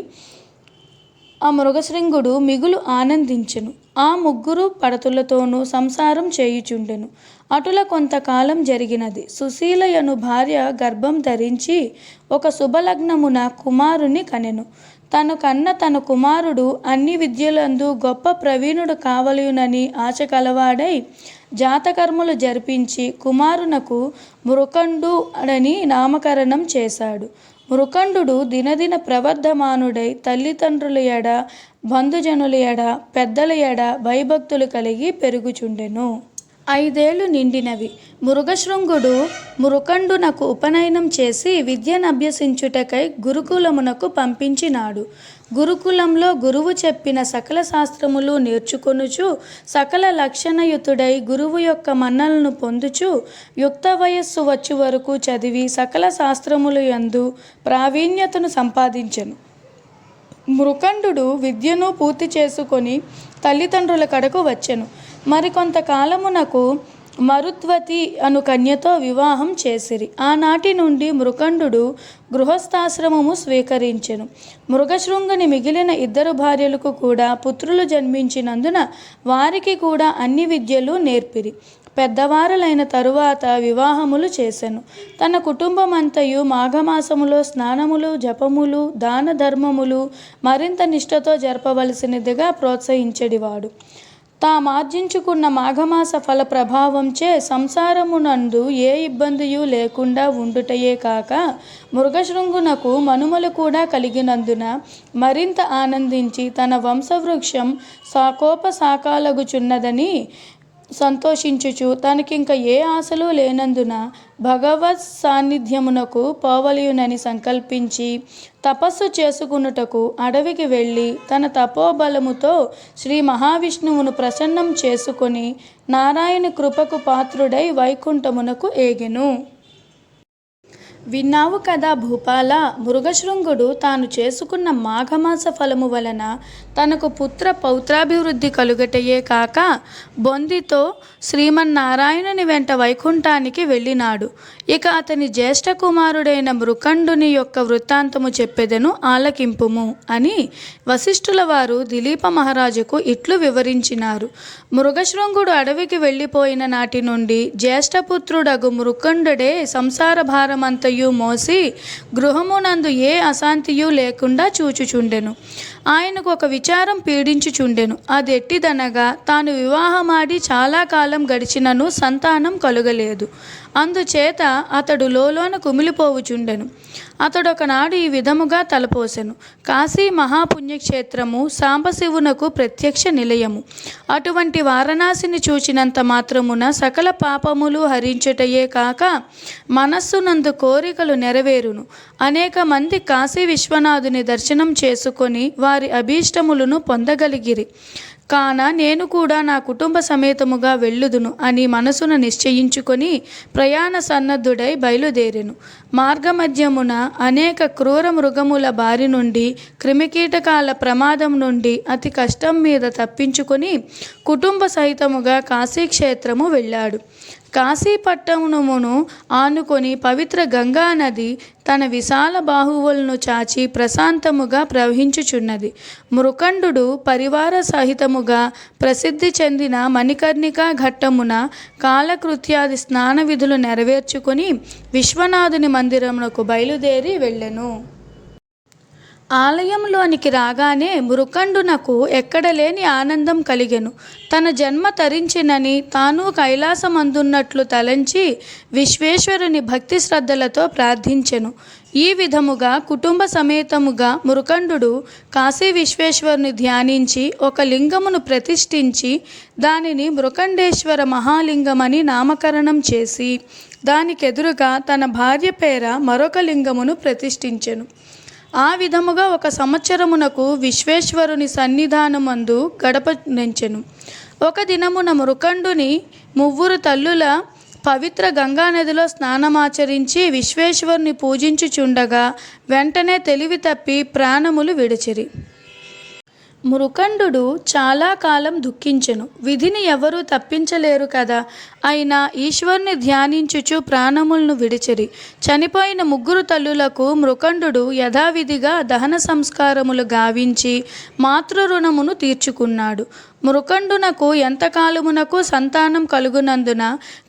ఆ మృగశృంగుడు మిగులు ఆనందించెను. ఆ 3 పడతులతోనూ సంసారం చేయుచుండెను. అటుల కొంతకాలం జరిగినది. సుశీలయను భార్య గర్భం ధరించి ఒక శుభలగ్నమున కుమారుని కనెను. తను కన్న తన కుమారుడు అన్ని విద్యలందు గొప్ప ప్రవీణుడు కావలయునని ఆశ కలవాడై జాతకర్మలు జరిపించి కుమారునకు మృకండు అని నామకరణం చేశాడు. మృకండు దినదిన ప్రవర్ధమానుడై తల్లిదండ్రుల ఎడ బంధుజనుల ఎడ పెద్దల ఎడ భయభక్తులు కలిగి పెరుగుచుండెను. 5 ఏళ్ళు నిండినవి. మృగశృంగుడు మృకండునకు ఉపనయనం చేసి విద్యనభ్యసించుటకై గురుకులమునకు పంపించినాడు. గురుకులంలో గురువు చెప్పిన సకల శాస్త్రములు నేర్చుకొనుచు సకల లక్షణయుతుడై గురువు యొక్క మన్నలను పొందుచు యుక్త వయస్సు వచ్చు వరకు చదివి సకల శాస్త్రములు యందు ప్రావీణ్యతను సంపాదించెను. మృకండు విద్యను పూర్తి చేసుకొని తల్లిదండ్రుల కడకు వచ్చెను. మరికొంతకాలమునకు మరుద్వతి అను కన్యతో వివాహం చేసిరి. ఆనాటి నుండి మృకండు గృహస్థాశ్రమము స్వీకరించెను. మృగశృంగుని మిగిలిన 2 భార్యలకు కూడా పుత్రులు జన్మించినందున వారికి కూడా అన్ని విద్యలు నేర్పిరి. పెద్దవారులైన తరువాత వివాహములు చేసెను. తన కుటుంబమంతయు మాఘమాసములో స్నానములు జపములు దాన ధర్మములు మరింత నిష్ఠతో జరపవలసినదిగా ప్రోత్సహించెడివాడు. తామార్జించుకున్న మాఘమాస ఫల ప్రభావంచే సంసారమునందు ఏ ఇబ్బందియు లేకుండా ఉండుటయే కాక మృగశృంగునకు మనుమలు కూడా కలిగినందున మరింత ఆనందించి తన వంశవృక్షం సాకోపసాకాలగుచున్నదని సంతోషించుచు తనకింక ఏ ఆశలు లేనందున భగవత్ సాన్నిధ్యమునకు పోవలయునని సంకల్పించి తపస్సు చేసుకునుటకు అడవికి వెళ్ళి తన తపోబలముతో శ్రీ మహావిష్ణువును ప్రసన్నం చేసుకొని నారాయణ కృపకు పాత్రుడై వైకుంఠమునకు ఏగెను. విన్నావు కదా భూపాల. మృగశృంగుడు తాను చేసుకున్న మాఘమాస ఫలము వలన తనకు పుత్ర పౌత్రాభివృద్ధి కలుగటయే కాక బొందితో శ్రీమన్నారాయణుని వెంట వైకుంఠానికి వెళ్ళినాడు. ఇక అతని జ్యేష్ఠ కుమారుడైన మృకండుని యొక్క వృత్తాంతము చెప్పెదను ఆలకింపుము అని వశిష్ఠుల వారు దిలీప మహారాజుకు ఇట్లు వివరించినారు. మృగశృంగుడు అడవికి వెళ్ళిపోయిన నాటి నుండి జ్యేష్ఠపుత్రుడగు మృకండుడే సంసార భారమంతయు మోసి గృహమునందు ఏ అశాంతియు లేకుండా చూచుచుండెను. ఆయనకు ఒక విచారం పీడించుచుండెను. అదెట్టిదనగా తాను వివాహమాడి చాలా కాలం గడిచినను సంతానం కలుగలేదు. అందుచేత అతడు లోలోన కుమిలిపోవుచుండెను. అతడొకనాడు ఈ విధముగా తలపోసెను. కాశీ మహాపుణ్యక్షేత్రము సాంబశివునకు ప్రత్యక్ష నిలయము. అటువంటి వారణాసిని చూచినంత మాత్రమున సకల పాపములు హరించుటయే కాక మనస్సునందు కోరికలు నెరవేరును. అనేక మంది కాశీ విశ్వనాథుని దర్శనం చేసుకొని వారి అభీష్టములను పొందగలిగిరి. కాన నేను కూడా నా కుటుంబ సమేతముగా వెళ్ళుదును అని మనసును నిశ్చయించుకొని ప్రయాణ సన్నద్ధుడై బయలుదేరెను. మార్గమధ్యమున అనేక క్రూర మృగముల బారి నుండి, క్రిమికీటకాల ప్రమాదం నుండి అతి కష్టం మీద తప్పించుకొని కుటుంబ సహితముగా కాశీక్షేత్రము వెళ్ళాడు. కాశీపట్టణమును ఆనుకొని పవిత్ర గంగా నది తన విశాల బాహువులను చాచి ప్రశాంతముగా ప్రవహించుచున్నది. మృకండు పరివార సహితముగా ప్రసిద్ధి చెందిన మణికర్ణికా ఘట్టమున కాలకృత్యాది స్నాన విధులు నెరవేర్చుకొని విశ్వనాథుని మందిరమునకు బయలుదేరి వెళ్ళెను. ఆలయంలోనికి రాగానే మృకండునకు ఎక్కడలేని ఆనందం కలిగెను. తన జన్మ తరించినని తాను కైలాసమందున్నట్లు తలంచి విశ్వేశ్వరుని భక్తి శ్రద్ధలతో ప్రార్థించెను. ఈ విధముగా కుటుంబ సమేతముగా మృకండు కాశీ విశ్వేశ్వరుని ధ్యానించి ఒక లింగమును ప్రతిష్ఠించి దానిని మృకండేశ్వర మహాలింగమని నామకరణం చేసి దానికెదురుగా తన భార్య పేర మరొక లింగమును ప్రతిష్ఠించెను. ఆ విధముగా 1 సంవత్సరమునకు విశ్వేశ్వరుని సన్నిధానమందు గడపనెంచెను. ఒక దినమున మృకండుని 3 తల్లుల పవిత్ర గంగానదిలో స్నానమాచరించి విశ్వేశ్వరుని పూజించుచుండగా వెంటనే తెలివి తప్పి ప్రాణములు విడిచిరి. మృకండు చాలా కాలం దుఃఖించెను. విధిని ఎవరూ తప్పించలేరు కదా. అయినా ఈశ్వరుని ధ్యానించుచు ప్రాణములను విడిచిరి. చనిపోయిన 3 తల్లులకు మృకండు యథావిధిగా దహన సంస్కారములు గావించి మాతృరుణమును తీర్చుకున్నాడు. మృకండునకు ఎంతకాలమునకు సంతానం కలుగునందున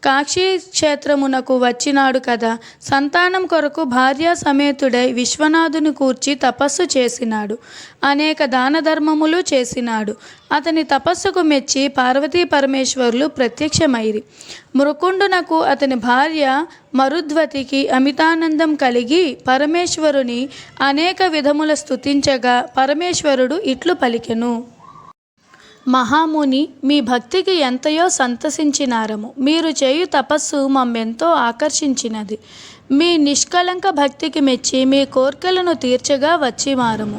కాశీ క్షేత్రమునకు వచ్చినాడు కదా. సంతానం కొరకు భార్యా సమేతుడై విశ్వనాథుని కూర్చి తపస్సు చేసినాడు. అనేక దాన ధర్మములు చేసినాడు. అతని తపస్సుకు మెచ్చి పార్వతీ పరమేశ్వరులు ప్రత్యక్షమైరి. మృకుండునకు అతని భార్య మరుద్వతికి అమితానందం కలిగి పరమేశ్వరుని అనేక విధముల స్తుతించగా పరమేశ్వరుడు ఇట్లు పలికెను. మహాముని, మీ భక్తికి ఎంతయో సంతసించినారము. మీరు చేయు తపస్సు మమ్మెంతో ఆకర్షించినది. మీ నిష్కలంక భక్తికి మెచ్చి మీ కోర్కెలను తీర్చగా వచ్చిమారము.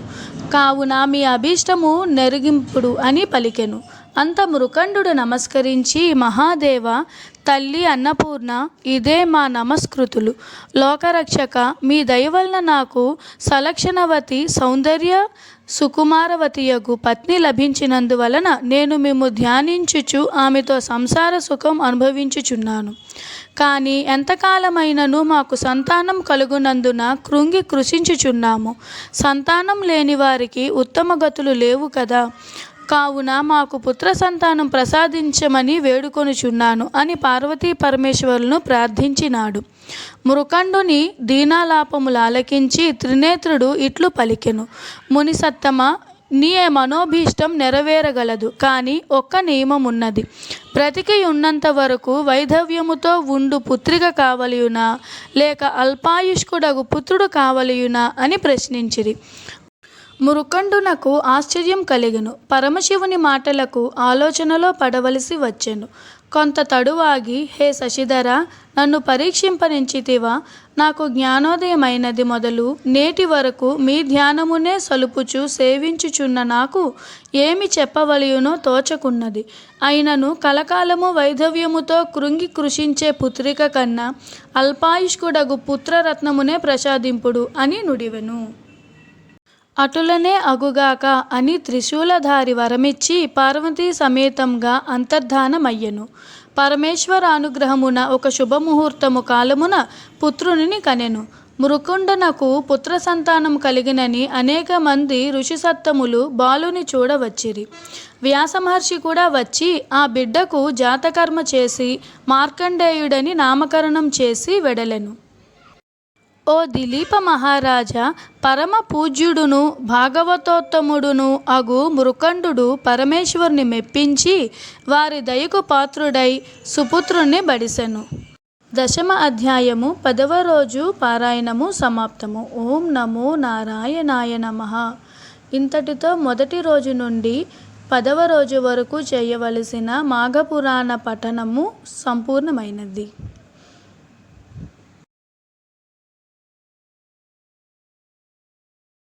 కావున మీ అభీష్టము నెరిగింపుడు అని పలికెను. అంత మృకండు నమస్కరించి, మహాదేవ, తల్లి అన్నపూర్ణ, ఇదే మా నమస్కృతులు. లోకరక్షక, మీ దయవలన నాకు సలక్షణవతి సౌందర్య సుకుమారవతియగు పత్ని లభించినందువలన నేను మేము ధ్యానించుచు ఆమెతో సంసార సుఖం అనుభవించుచున్నాను. కానీ ఎంతకాలమైనను మాకు సంతానం కలుగునందున కృంగి కృషించుచున్నాము. సంతానం లేని వారికి ఉత్తమ గతులు లేవు కదా. కావున మాకు పుత్ర సంతానం ప్రసాదించమని వేడుకొనుచున్నాను అని పార్వతీ పరమేశ్వరులను ప్రార్థించినాడు. మృకండుని దీనాలాపములు ఆలకించి త్రినేత్రుడు ఇట్లు పలికెను. మునిసత్తమ, నీ మనోభీష్టం నెరవేరగలదు. కానీ ఒక్క నియమమున్నది. బ్రతికి ఉన్నంత వరకు వైధవ్యముతో ఉండు పుత్రిక కావలియునా లేక అల్పాయుష్కుడగు పుత్రుడు కావలియునా అని ప్రశ్నించిరి. మృకండునకు ఆశ్చర్యం కలిగెను. పరమశివుని మాటలకు ఆలోచనలో పడవలసి వచ్చెను. కొంత తడువాగి, హే శశిధర, నన్ను పరీక్షింపనించితివా? నాకు జ్ఞానోదయమైనది మొదలు నేటి వరకు మీ ధ్యానమునే సలుపుచు సేవించుచున్న నాకు ఏమి చెప్పవలయునో తోచకున్నది. అయినను కలకాలము వైధవ్యముతో కృంగి కృషించే పుత్రిక కన్నా అల్పాయుష్కుడగు పుత్రరత్నమునే ప్రసాదింపుడు అని నుడివెను. అటులనే అగుగాక అని త్రిశూలధారి వరమిచ్చి పార్వతీ సమేతంగా అంతర్ధానమయ్యెను. పరమేశ్వర అనుగ్రహమున ఒక శుభముహూర్తము కాలమున పుత్రుని కనెను. మృకుండునకు పుత్ర సంతానం కలిగినని అనేక మంది ఋషిసత్తములు బాలుని చూడవచ్చిరి. వ్యాస మహర్షి కూడా వచ్చి ఆ బిడ్డకు జాతకర్మ చేసి మార్కండేయుడని నామకరణం చేసి వెడలెను. ఓ దిలీప మహారాజా, పరమ పూజ్యుడును భాగవతోత్తముడును అగు మృకండు పరమేశ్వరుని మెప్పించి వారి దయకు పాత్రుడై సుపుత్రుణ్ణి బడిసెను. దశమ అధ్యాయము 10వ రోజు పారాయణము సమాప్తము. ఓం నమో నారాయణాయ నమః. ఇంతటితో మొదటి రోజు నుండి 10వ రోజు వరకు చేయవలసిన మాఘపురాణ పఠనము సంపూర్ణమైనది.